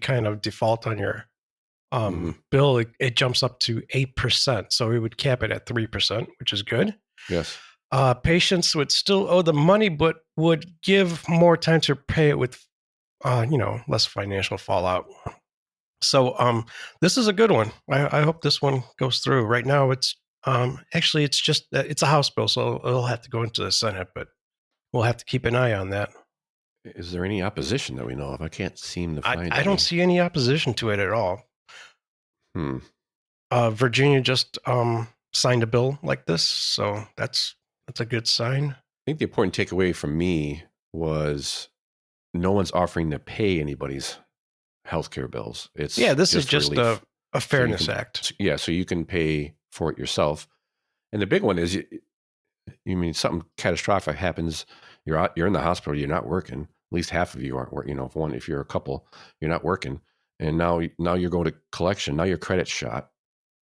kind of default on your bill, it jumps up to 8%. So we would cap it at 3%, which is good. Yes. Patients would still owe the money, but would give more time to pay it with, less financial fallout. So this is a good one. I hope this one goes through. Right now, it's actually it's a House bill, so it'll have to go into the Senate, but we'll have to keep an eye on that. Is there any opposition that we know of? I can't seem to find. I don't see any opposition to it at all. Virginia just signed a bill like this, so that's a good sign. I think the important takeaway from me was no one's offering to pay anybody's healthcare bills. This is just a fairness act. Yeah, so you can pay for it yourself. And the big one is, you mean something catastrophic happens, you're in the hospital, you're not working. At least half of you aren't working. If you're a couple, you're not working, and now you're going to collection. Now your credit's shot.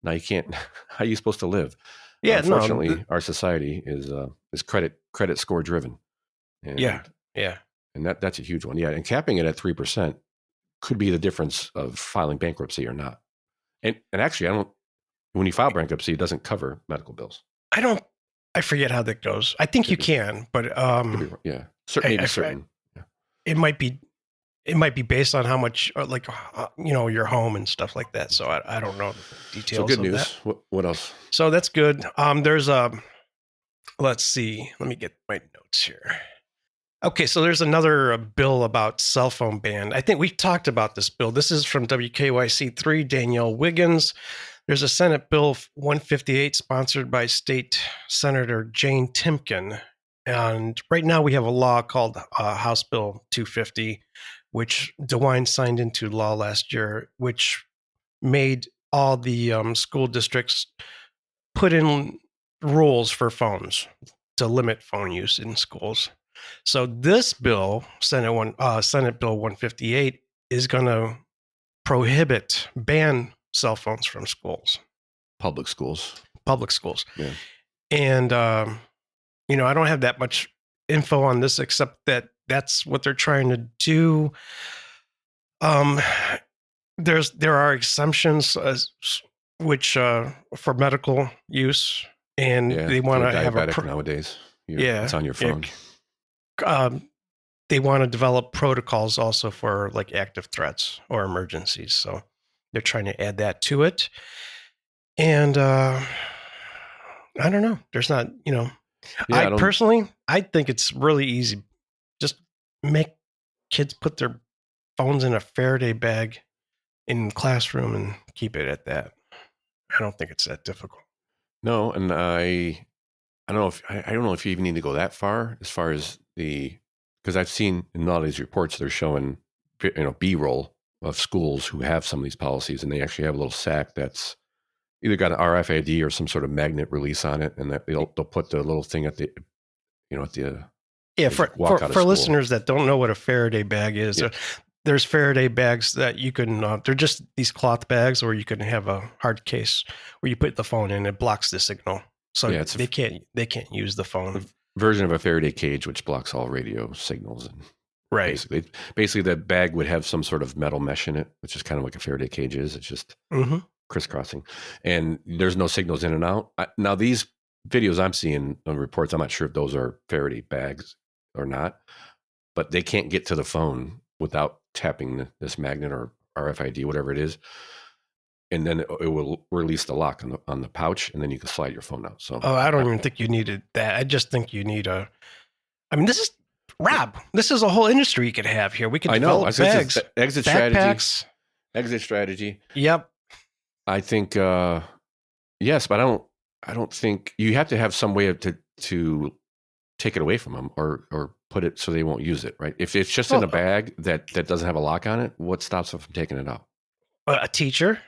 Now you can't. How are you supposed to live? Yeah, unfortunately, our society is credit score driven. And, yeah, and that's a huge one. Yeah, and capping it at 3% could be the difference of filing bankruptcy or not. And actually, when you file bankruptcy, it doesn't cover medical bills. I forget how that goes. I think you can, but certain. It might be based on how much, your home and stuff like that. So I don't know the details. So good of news. That. What else? So that's good. There's let's see. Let me get my notes here. Okay, so there's another bill about cell phone ban. I think we've talked about this bill. This is from WKYC3, Danielle Wiggins. There's a Senate Bill 158 sponsored by State Senator Jane Timken. And right now we have a law called House Bill 250, which DeWine signed into law last year, which made all the school districts put in rules for phones to limit phone use in schools. So this bill, Senate Bill 158, is going to ban cell phones from schools. Public schools. Yeah. And, I don't have that much info on this except that that's what they're trying to do. There are exemptions which for medical use, and they want to have nowadays. It's on your phone. They want to develop protocols also for like active threats or emergencies. So they're trying to add that to it. And I don't know. There's not, I think it's really easy. Just make kids put their phones in a Faraday bag in the classroom and keep it at that. I don't think it's that difficult. No, and I don't know if you even need to go that far as because I've seen in all these reports they're showing B-roll of schools who have some of these policies, and they actually have a little sack that's either got an RFID or some sort of magnet release on it, and that they'll put the little thing at the for listeners that don't know what a Faraday bag is. There's Faraday bags that you can, they're just these cloth bags, or you can have a hard case where you put the phone in, it blocks the signal. So they can't use the phone. Version of a Faraday cage, which blocks all radio signals. And right. Basically the bag would have some sort of metal mesh in it, which is kind of like a Faraday cage is. It's just crisscrossing, and there's no signals in and out. Now these videos I'm seeing on reports, I'm not sure if those are Faraday bags or not, but they can't get to the phone without tapping this magnet or RFID, whatever it is. And then it will release the lock on the pouch, and then you can slide your phone out. So, I don't even think you needed that. I just think you need this is Rob. This is a whole industry you could have here. We could develop bags, exit backpacks. strategy. Yep. I think yes, but I don't think you have to have some way to take it away from them or put it so they won't use it, right? If it's just in a bag that doesn't have a lock on it, what stops them from taking it out? A teacher?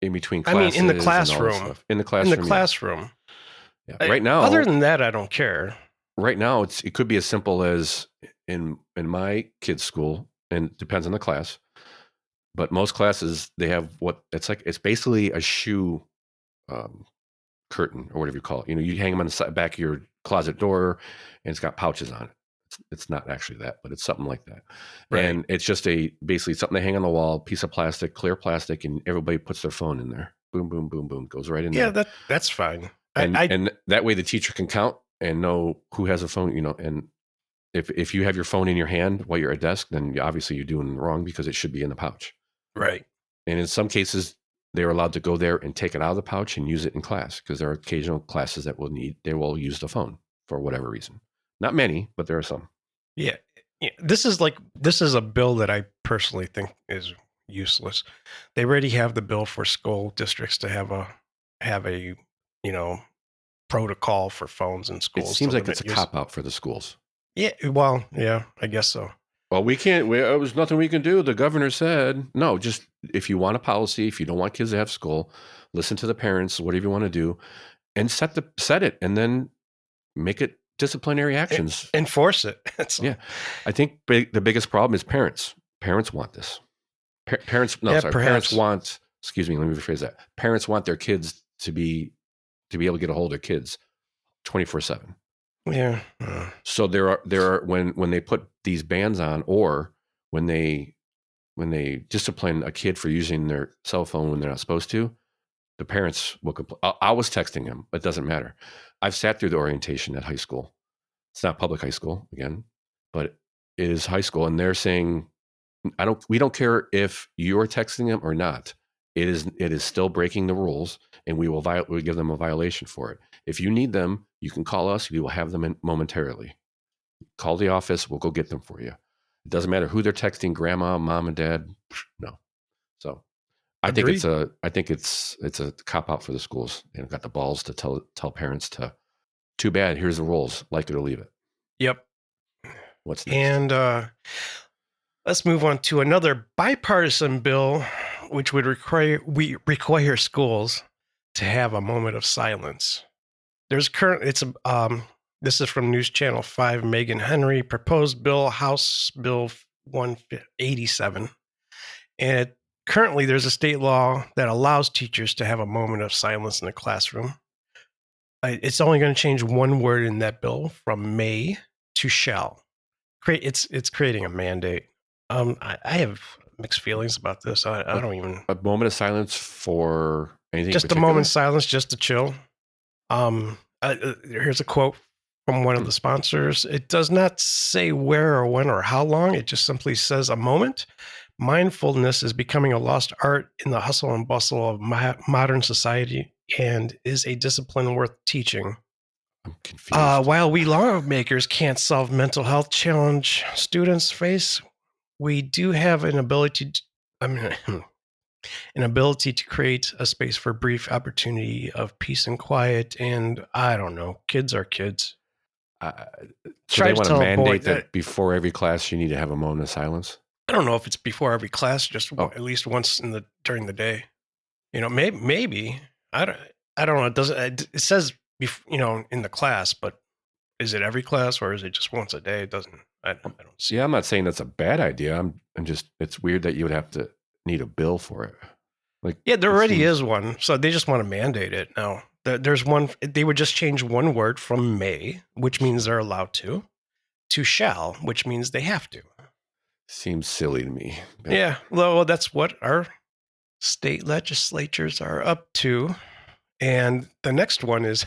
In between classes. In the classroom. In the classroom. In the classroom. Yeah. Right now. Other than that, I don't care. Right now, it could be as simple as in my kids' school, and it depends on the class. But most classes, they have it's basically a shoe curtain or whatever you call it. You hang them on the back of your closet door, and it's got pouches on it. It's not actually that, but it's something like that. Right. And it's just basically something they hang on the wall, piece of plastic, clear plastic, and everybody puts their phone in there. Boom, boom, boom, boom, goes right in there. Yeah, that's fine. And that way the teacher can count and know who has a phone, and if you have your phone in your hand while you're at desk, then obviously you're doing wrong because it should be in the pouch. Right. And in some cases, they're allowed to go there and take it out of the pouch and use it in class because there are occasional classes that they will use the phone for whatever reason. Not many, but there are some. Yeah. This is a bill that I personally think is useless. They already have the bill for school districts to have a protocol for phones in schools. It seems like it's a cop out for the schools. Yeah. Well, yeah, I guess so. Well, we can't. There was nothing we can do. The governor said no. Just if you want a policy, if you don't want kids to have school, listen to the parents. Whatever you want to do, and set it, and then make it disciplinary actions. Enforce it. Yeah, I think the biggest problem is parents. Parents want this. Parents want. Excuse me. Let me rephrase that. Parents want their kids to be able to get a hold of their kids 24/7. Yeah. So there are when they put these bans on, or when they discipline a kid for using their cell phone when they're not supposed to, the parents will complain. I was texting him, but it doesn't matter. I've sat through the orientation at high school. It's not public high school again, but it is high school, and they're saying, we don't care if you're texting them or not. It is still breaking the rules, and we'll give them a violation for it. If you need them, you can call us. We will have them in momentarily. Call the office. We'll go get them for you. It doesn't matter who they're texting, grandma, mom, and dad. No. So I think it's a cop out for the schools, and got the balls to tell parents to, too bad. Here's the rules. Like it or leave it. Yep. What's next? And let's move on to another bipartisan bill, which would require schools to have a moment of silence. This is from News Channel 5. Megan Henry proposed bill, House Bill 187, and currently there's a state law that allows teachers to have a moment of silence in the classroom. It's only going to change one word in that bill from may to shall. It's creating a mandate. I have mixed feelings about this. I don't even. A moment of silence for anything. Just a moment of silence, just to chill. Here's a quote from one of the sponsors. It does not say where or when or how long. It just simply says a moment. Mindfulness is becoming a lost art in the hustle and bustle of modern society and is a discipline worth teaching. I'm confused. While we lawmakers can't solve mental health challenge students face, we do have an ability to create a space for brief opportunity of peace and quiet. And I don't know, kids are kids. So they want to mandate that before every class you need to have a moment of silence? I don't know if it's before every class, just at least once during the day. Maybe I don't know. It doesn't. It says in the class, but is it every class or is it just once a day? It doesn't. I don't see. Yeah, I'm not saying that's a bad idea. I'm just. It's weird that you would have to need a bill for it. There already is one, so they just want to mandate it now. There's one. They would just change one word from may, which means they're allowed to shall, which means they have to. Seems silly to me. Yeah, well, that's what our state legislatures are up to. And the next one is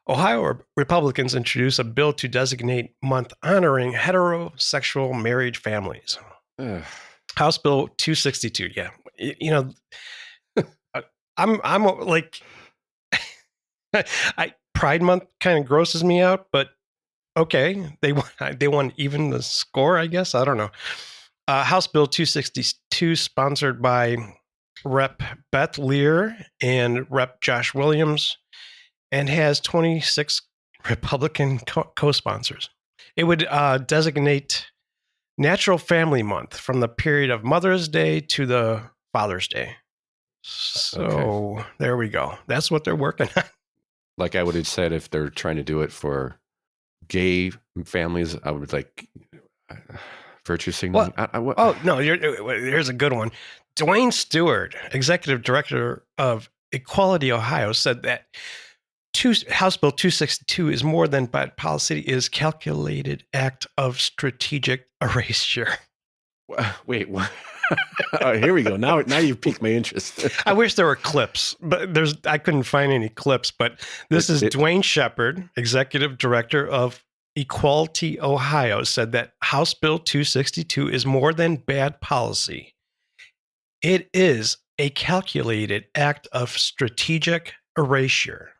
Ohio Republicans introduce a bill to designate month honoring heterosexual marriage families. House Bill 262. Yeah, I'm like, Pride Month kind of grosses me out, but okay, they want even the score, I guess. I don't know. House Bill 262, sponsored by Rep. Beth Lear and Rep. Josh Williams, and has 26 Republican co-sponsors. It would designate Natural Family Month from the period of Mother's Day to the Father's Day. So There we go. That's what they're working on. Like I would have said, if they're trying to do it for gay families, I would like virtue signaling. Here's a good one. Dwayne Stewart, executive director of Equality Ohio, said that House Bill 262 is more than bad policy, is calculated act of strategic erasure. Wait, what? Here we go. Now you've piqued my interest. I wish there were clips, but I couldn't find any clips. But this is Dwayne Shepard, executive director of Equality Ohio, said that House Bill 262 is more than bad policy. It is a calculated act of strategic erasure.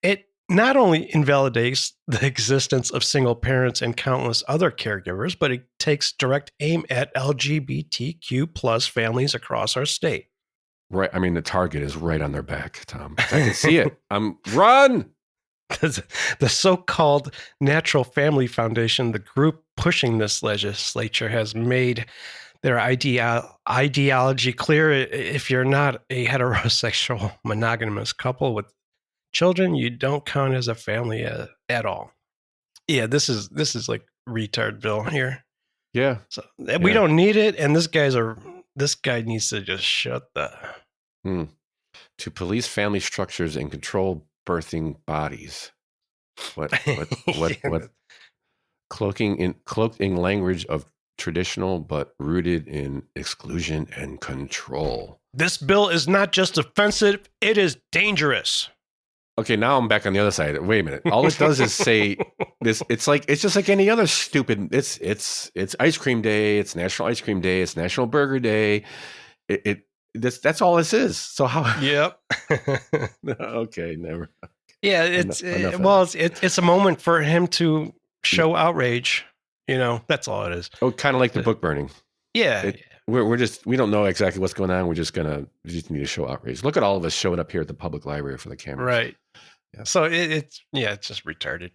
It not only invalidates the existence of single parents and countless other caregivers, but it takes direct aim at LGBTQ plus families across our state. Right. I mean, the target is right on their back, Tom. I can see it. Run! The so-called Natural Family Foundation, the group pushing this legislature, has made their ideology clear. If you're not a heterosexual monogamous couple with children, you don't count as a family at all. Yeah, this is like retard bill here. Yeah. So we don't need it, and this guy needs to just shut the. To police family structures and control birthing bodies. What cloaked in language of traditional but rooted in exclusion and control. This bill is not just offensive, it is dangerous. Okay, now I'm back on the other side. Wait a minute. All it does is say this. It's just like any other stupid. It's ice cream day. It's National Ice Cream Day. It's National Burger Day. That's all this is. So how? Yep. Okay, never. Yeah, it's a moment for him to show outrage. That's all it is. Oh, kind of like the book burning. Yeah. We don't know exactly what's going on. We just need to show outrage. Look at all of us showing up here at the public library for the cameras. Right. Yeah. So it's just retarded.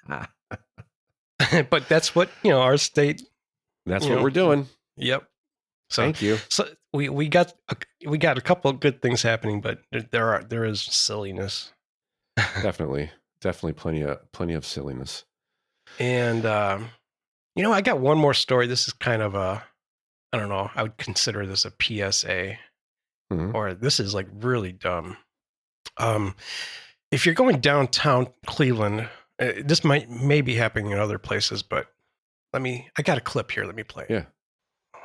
But that's what, our state. That's what we're doing. Yep. So, thank you. So we got a couple of good things happening, but there is silliness. Definitely plenty of silliness. And I got one more story. This is kind of I don't know. I would consider this a PSA, or this is like really dumb. If you're going downtown Cleveland, this may be happening in other places, but I got a clip here. Let me play it. Yeah.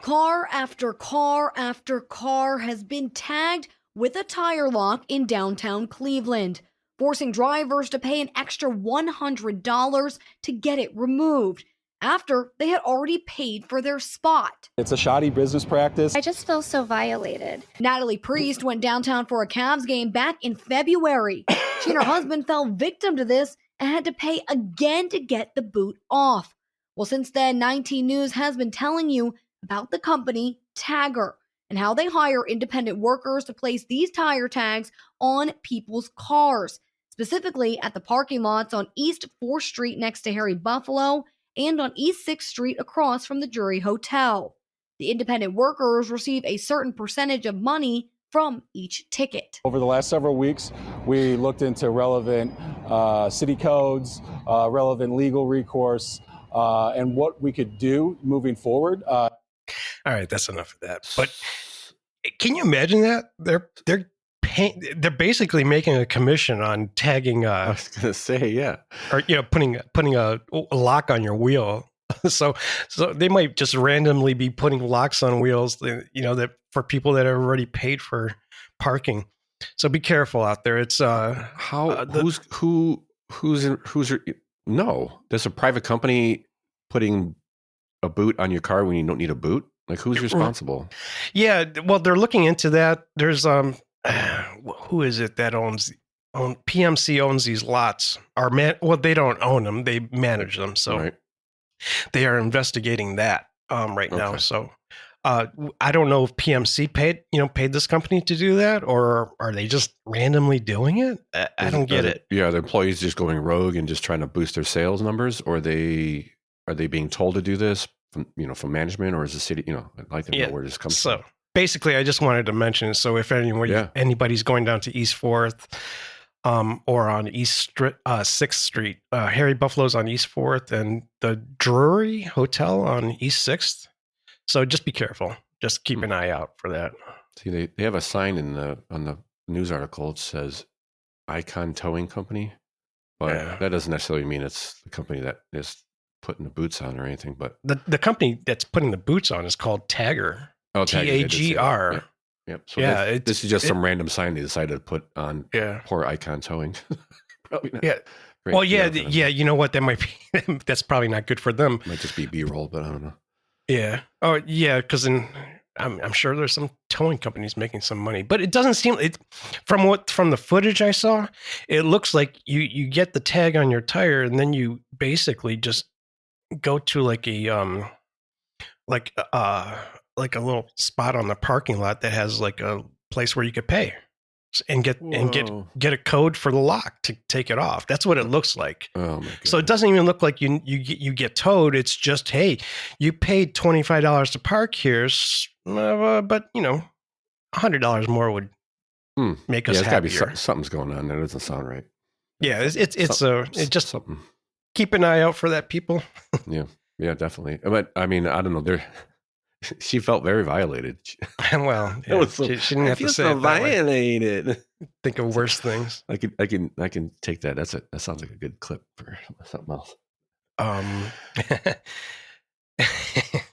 Car after car after car has been tagged with a tire lock in downtown Cleveland, forcing drivers to pay an extra $100 to get it removed after they had already paid for their spot. It's a shoddy business practice. I just feel so violated. Natalie Priest went downtown for a Cavs game back in February. She and her husband fell victim to this and had to pay again to get the boot off. Well, since then, 19 News has been telling you about the company Tagger and how they hire independent workers to place these tire tags on people's cars, specifically at the parking lots on East 4th Street next to Harry Buffalo and on East 6th Street across from the Jury Hotel. The independent workers receive a certain percentage of money from each ticket. Over the last several weeks, we looked into relevant city codes, relevant legal recourse, and what we could do moving forward. All right, that's enough of that. But can you imagine that? They're basically making a commission on tagging. I was going to say, yeah, or putting a lock on your wheel. So they might just randomly be putting locks on wheels, that for people that have already paid for parking. So be careful out there. It's no. There's a private company putting a boot on your car when you don't need a boot. Like, who's responsible? Yeah, well, they're looking into that. There's who is it that owns PMC owns these lots? They don't own them; they manage them. So they are investigating that right now. So I don't know if PMC paid this company to do that, or are they just randomly doing it? I don't get it. Yeah, are the employees just going rogue and just trying to boost their sales numbers, or are they being told to do this from management, or is the city? I'd like to know where this comes from. So basically, I just wanted to mention it. So if anybody's going down to East 4th, or on East 6th Street, Harry Buffalo's on East 4th, and the Drury Hotel on East 6th. So just be careful. Just keep an eye out for that. See, they have a sign on the news article. It says Icon Towing Company, but that doesn't necessarily mean it's the company that is putting the boots on or anything. But the company that's putting the boots on is called Tagger. Oh, Tagr. Yep. So this is just some random sign they decided to put on poor Icon Towing. Probably not. Yeah. Well, you know what? That might be. That's probably not good for them. Might just be B-roll, but I don't know. Yeah. Oh, yeah. Because I'm sure there's some towing companies making some money, but it doesn't seem from the footage I saw, it looks like you get the tag on your tire and then you basically just go to like a little spot on the parking lot that has like a place where you could pay and get a code for the lock to take it off. That's what it looks like. Oh my God. So it doesn't even look like you get towed. It's just, hey, you paid $25 to park here, but $100 more would make us happier. There's gotta be something's going on. That doesn't sound right. Yeah, it's just something. Keep an eye out for that, people. Yeah, definitely. But I mean, I don't know. She felt very violated. Well, she didn't have to say so it that way. violated. Think of worse things. I can take that. That sounds like a good clip for something else.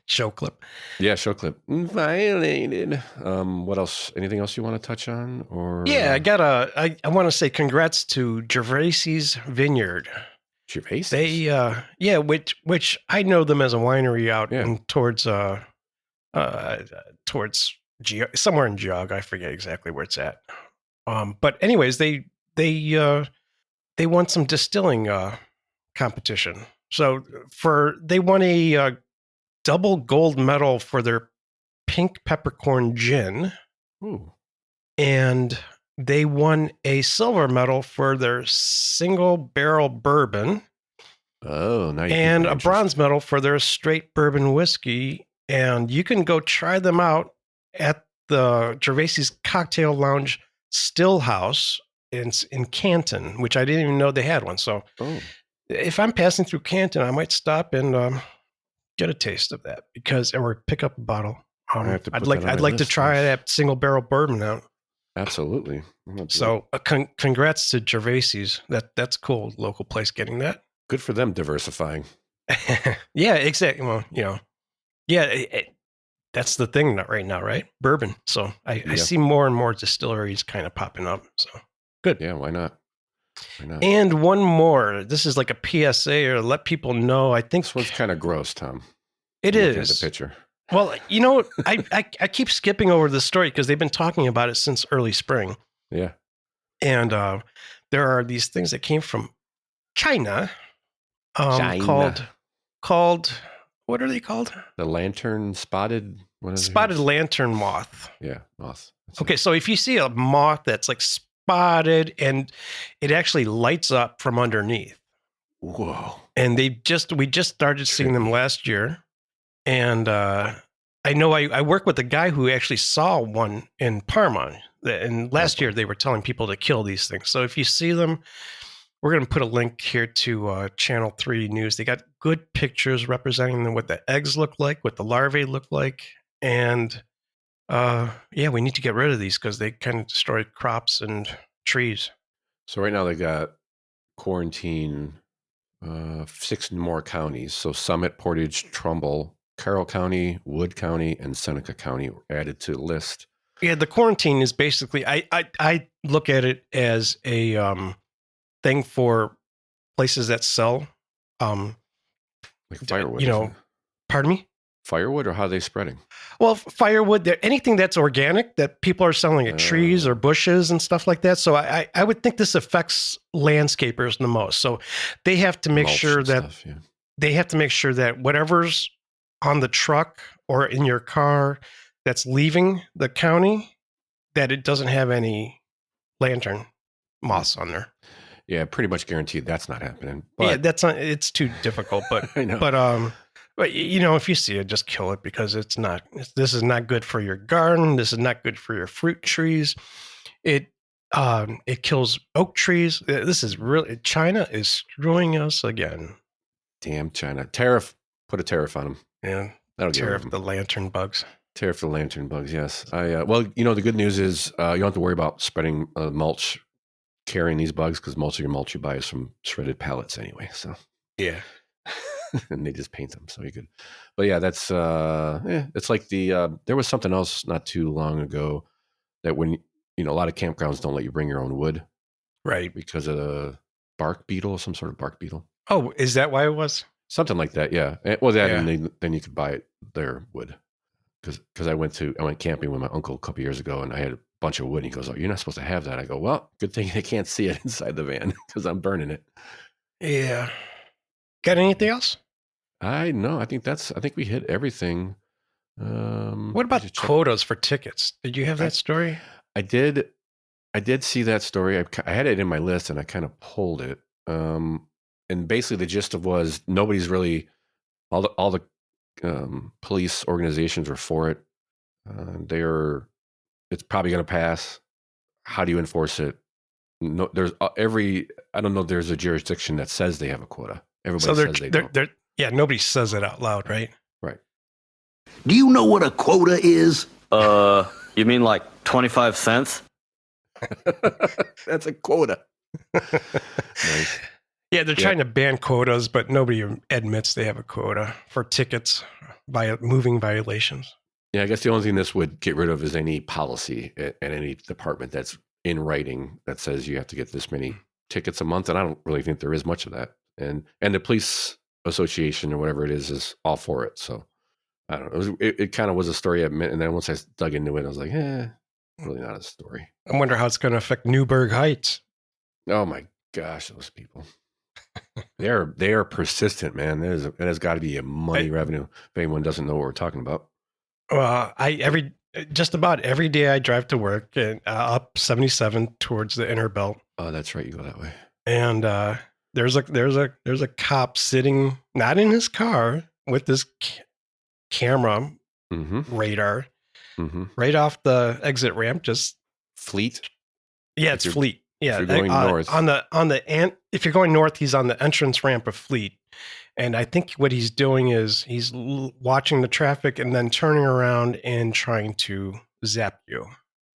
Show clip. Yeah, show clip. Violated. What else? Anything else you want to touch on? Or yeah, I want to say congrats to Gervaisy's Vineyard. Gervaisy's? They which I know them as a winery out in towards somewhere in Geog. I forget exactly where it's at. But anyways, they won some distilling competition. So they won a double gold medal for their pink peppercorn gin. Ooh. And they won a silver medal for their single barrel bourbon. Oh, nice. And a bronze medal for their straight bourbon whiskey. And you can go try them out at the Gervaisy's Cocktail Lounge Still House in Canton, which I didn't even know they had one. So if I'm passing through Canton, I might stop and get a taste of that or pick up a bottle. I'd like to try that single barrel bourbon out. Absolutely. So congrats to Gervaisy's. That's cool. Local place getting that. Good for them diversifying. Yeah, exactly. Well, that's the thing right now, right? Bourbon. So I see more and more distilleries kind of popping up. So good. Yeah, why not? And one more. This is like a PSA or let people know. I think this one's kind of gross, Tom. It is. The picture. Well, I keep skipping over the story because they've been talking about it since early spring. Yeah. And there are these things that came from China, called what are they called? The lantern spotted. What is spotted lantern moth. Yeah, moth. Okay, so if you see a moth that's like spotted and it actually lights up from underneath. Whoa! And we just started seeing them last year, and I know I work with a guy who actually saw one in Parma, and last year they were telling people to kill these things. So if you see them, we're going to put a link here to Channel 3 News. They got good pictures representing what the eggs look like, what the larvae look like. And we need to get rid of these because they kind of destroy crops and trees. So right now they got quarantine 6 more counties. So Summit, Portage, Trumble, Carroll County, Wood County, and Seneca County were added to the list. Yeah, the quarantine is basically, I look at it as a thing for places that sell like firewood. Pardon me? Firewood, or how are they spreading? Well, firewood, anything that's organic that people are selling at trees or bushes and stuff like that. So I would think this affects landscapers the most. So they have to make sure that whatever's on the truck or in your car that's leaving the county that it doesn't have any lantern moss on there. Yeah, pretty much guaranteed that's not happening. But Yeah, that's not. It's too difficult. But I know. But if you see it, just kill it because it's not. This is not good for your garden. This is not good for your fruit trees. It kills oak trees. This is really China is screwing us again. Damn China tariff. Put a tariff on them. Yeah, that'll get tariff the lantern bugs. Tariff the lantern bugs. Yes. Well, the good news is you don't have to worry about spreading mulch, carrying these bugs because most of your mulch you buy is from shredded pallets anyway. So yeah. And they just paint them, so you could. But yeah, that's it's like there was something else not too long ago that when a lot of campgrounds don't let you bring your own wood, right? Because of the bark beetle, some sort of bark beetle. Oh, is that why it was? Something like that, yeah. Well, that and then you could buy their wood because I went camping with my uncle a couple years ago and I had a bunch of wood. And he goes, "Oh, you're not supposed to have that." I go, "Well, good thing they can't see it inside the van because I'm burning it." Yeah. Got anything else? I think we hit everything. What about quotas for tickets? Did you have that story? I did see that story. I had it in my list and I kind of pulled it. And basically the gist of was nobody's really all the police organizations are for it. It's probably going to pass. How do you enforce it? No, there's I don't know. There's a jurisdiction that says they have a quota. Everybody says they don't. Yeah, nobody says it out loud, right? Right. Do you know what a quota is? You mean like 25 cents? That's a quota. Nice. Yeah, they're trying to ban quotas, but nobody admits they have a quota for tickets by moving violations. Yeah, I guess the only thing this would get rid of is any policy at any department that's in writing that says you have to get this many tickets a month, and I don't really think there is much of that. And the police association or whatever it is all for it. So I don't know. It kind of was a story I meant, and then once I dug into it, I was like, really not a story. I wonder how it's going to affect Newburgh Heights. Oh my gosh, those people. They are persistent, man. It has got to be a money revenue if anyone doesn't know what we're talking about. Well, just about every day I drive to work and up 77 towards the inner belt. Oh, that's right. You go that way. And there's a cop sitting not in his car with this camera radar right off the exit ramp. Just Fleet. Yeah, it's Fleet. Yeah, if you're going north. If you're going north, he's on the entrance ramp of Fleet. And I think what he's doing is he's watching the traffic and then turning around and trying to zap you.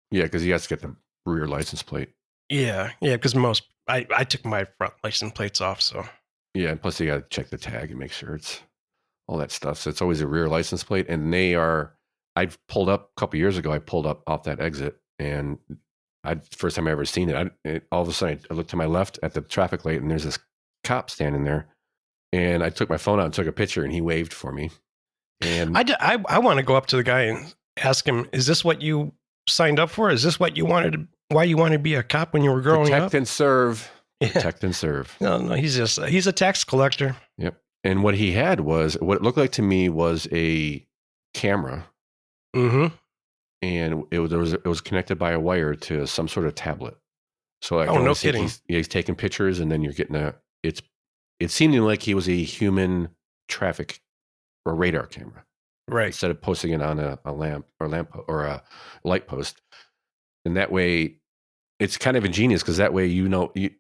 Yeah, because he has to get the rear license plate. Yeah, because I took my front license plates off, so. Yeah, and plus you got to check the tag and make sure it's all that stuff. So it's always a rear license plate. And I've pulled up a couple years ago, I pulled up off that exit and first time I ever seen it. All of a sudden I looked to my left at the traffic light and there's this cop standing there. And I took my phone out and took a picture and he waved for me. And I want to go up to the guy and ask him, is this what you signed up for? Is this what you wanted? Why you wanted to be a cop when you were growing up? Protect and serve. Protect and serve. No, he's a tax collector. Yep. And what he had was what it looked like to me was a camera. Mm-hmm. And it was connected by a wire to some sort of tablet. So like, no kidding. He's taking pictures and then you're getting it seemed like he was a human traffic or radar camera. Right. Instead of posting it on a lamp or a light post. And that way it's kind of ingenious because that way,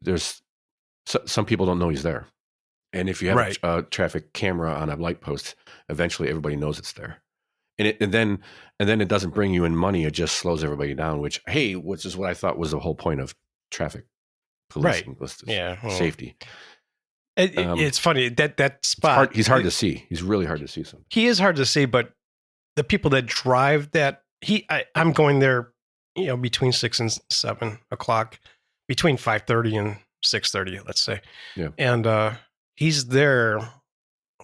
there's some people don't know he's there. And if you have a traffic camera on a light post, eventually everybody knows it's there. And then it doesn't bring you in money. It just slows everybody down, which is what I thought was the whole point of traffic policing. Right. Safety. It's funny that spot. He's hard to see. He's really hard to see. Something. He is hard to see, but the people that drive that I'm going there, between 6 and 7 o'clock, between 5:30 and 6:30, let's say. Yeah. And he's there.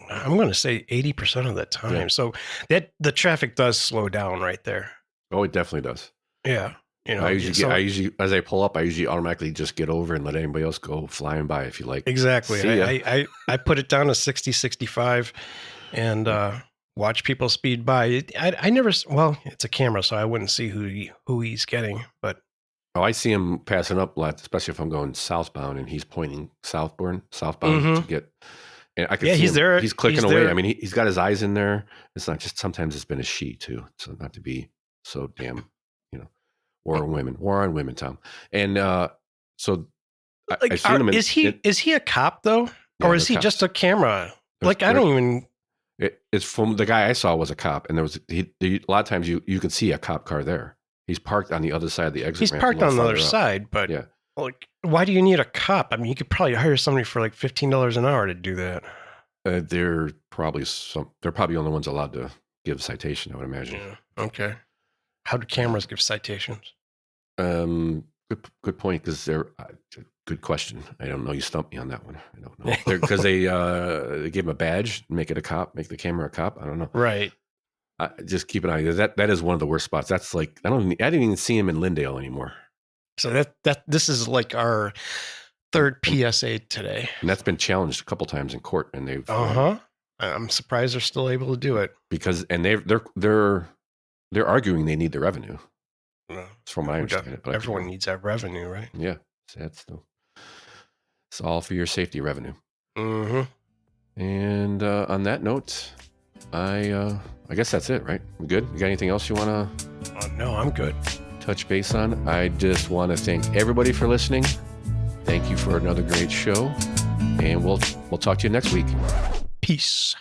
I'm going to say 80% of the time. Yeah. So that the traffic does slow down right there. Oh, it definitely does. Yeah. I usually as I pull up, I usually automatically just get over and let anybody else go flying by if you like. Exactly. I put it down to 60, 65 and watch people speed by. I never. Well, it's a camera, so I wouldn't see who he's getting. But I see him passing up, especially if I'm going southbound and he's pointing southbound to get. And I can see he's him, there. He's clicking he's away. there. I mean, he's got his eyes in there. It's not just, sometimes it's been a she too. So not to be so damn, war on women, Tom. And so I've seen him. Is he a cop though, or is he cops. just a camera? There's- I don't even. It's from the guy I saw was a cop, and there was a lot of times you can see a cop car there. He's parked on the other side of the exit. He's ramp, parked a little on the other farther up. side, but Yeah. Why do you need a cop? I mean, you could probably hire somebody for like $15 an hour to do that. They're probably the only ones allowed to give citation, I would imagine. Yeah. Okay. How do cameras give citations? Good point, because they're good question. I don't know. You stumped me on that one. I don't know because they gave him a badge, make it a cop, make the camera a cop. I don't know. Right. Just keep an eye. That is one of the worst spots. That's like I didn't even see him in Lindale anymore. So this is like our third PSA today, and that's been challenged a couple times in court, and they've. I'm surprised they're still able to do it because they're arguing they need the revenue. No, that's from my understanding. But everyone needs that revenue, right? Yeah, sad still. It's all for your safety revenue. Mm-hmm. And on that note, I guess that's it, right? We good? You got anything else you want to? No, I'm good. Touch base on? I just want to thank everybody for listening. Thank you for another great show, and we'll talk to you next week. Peace.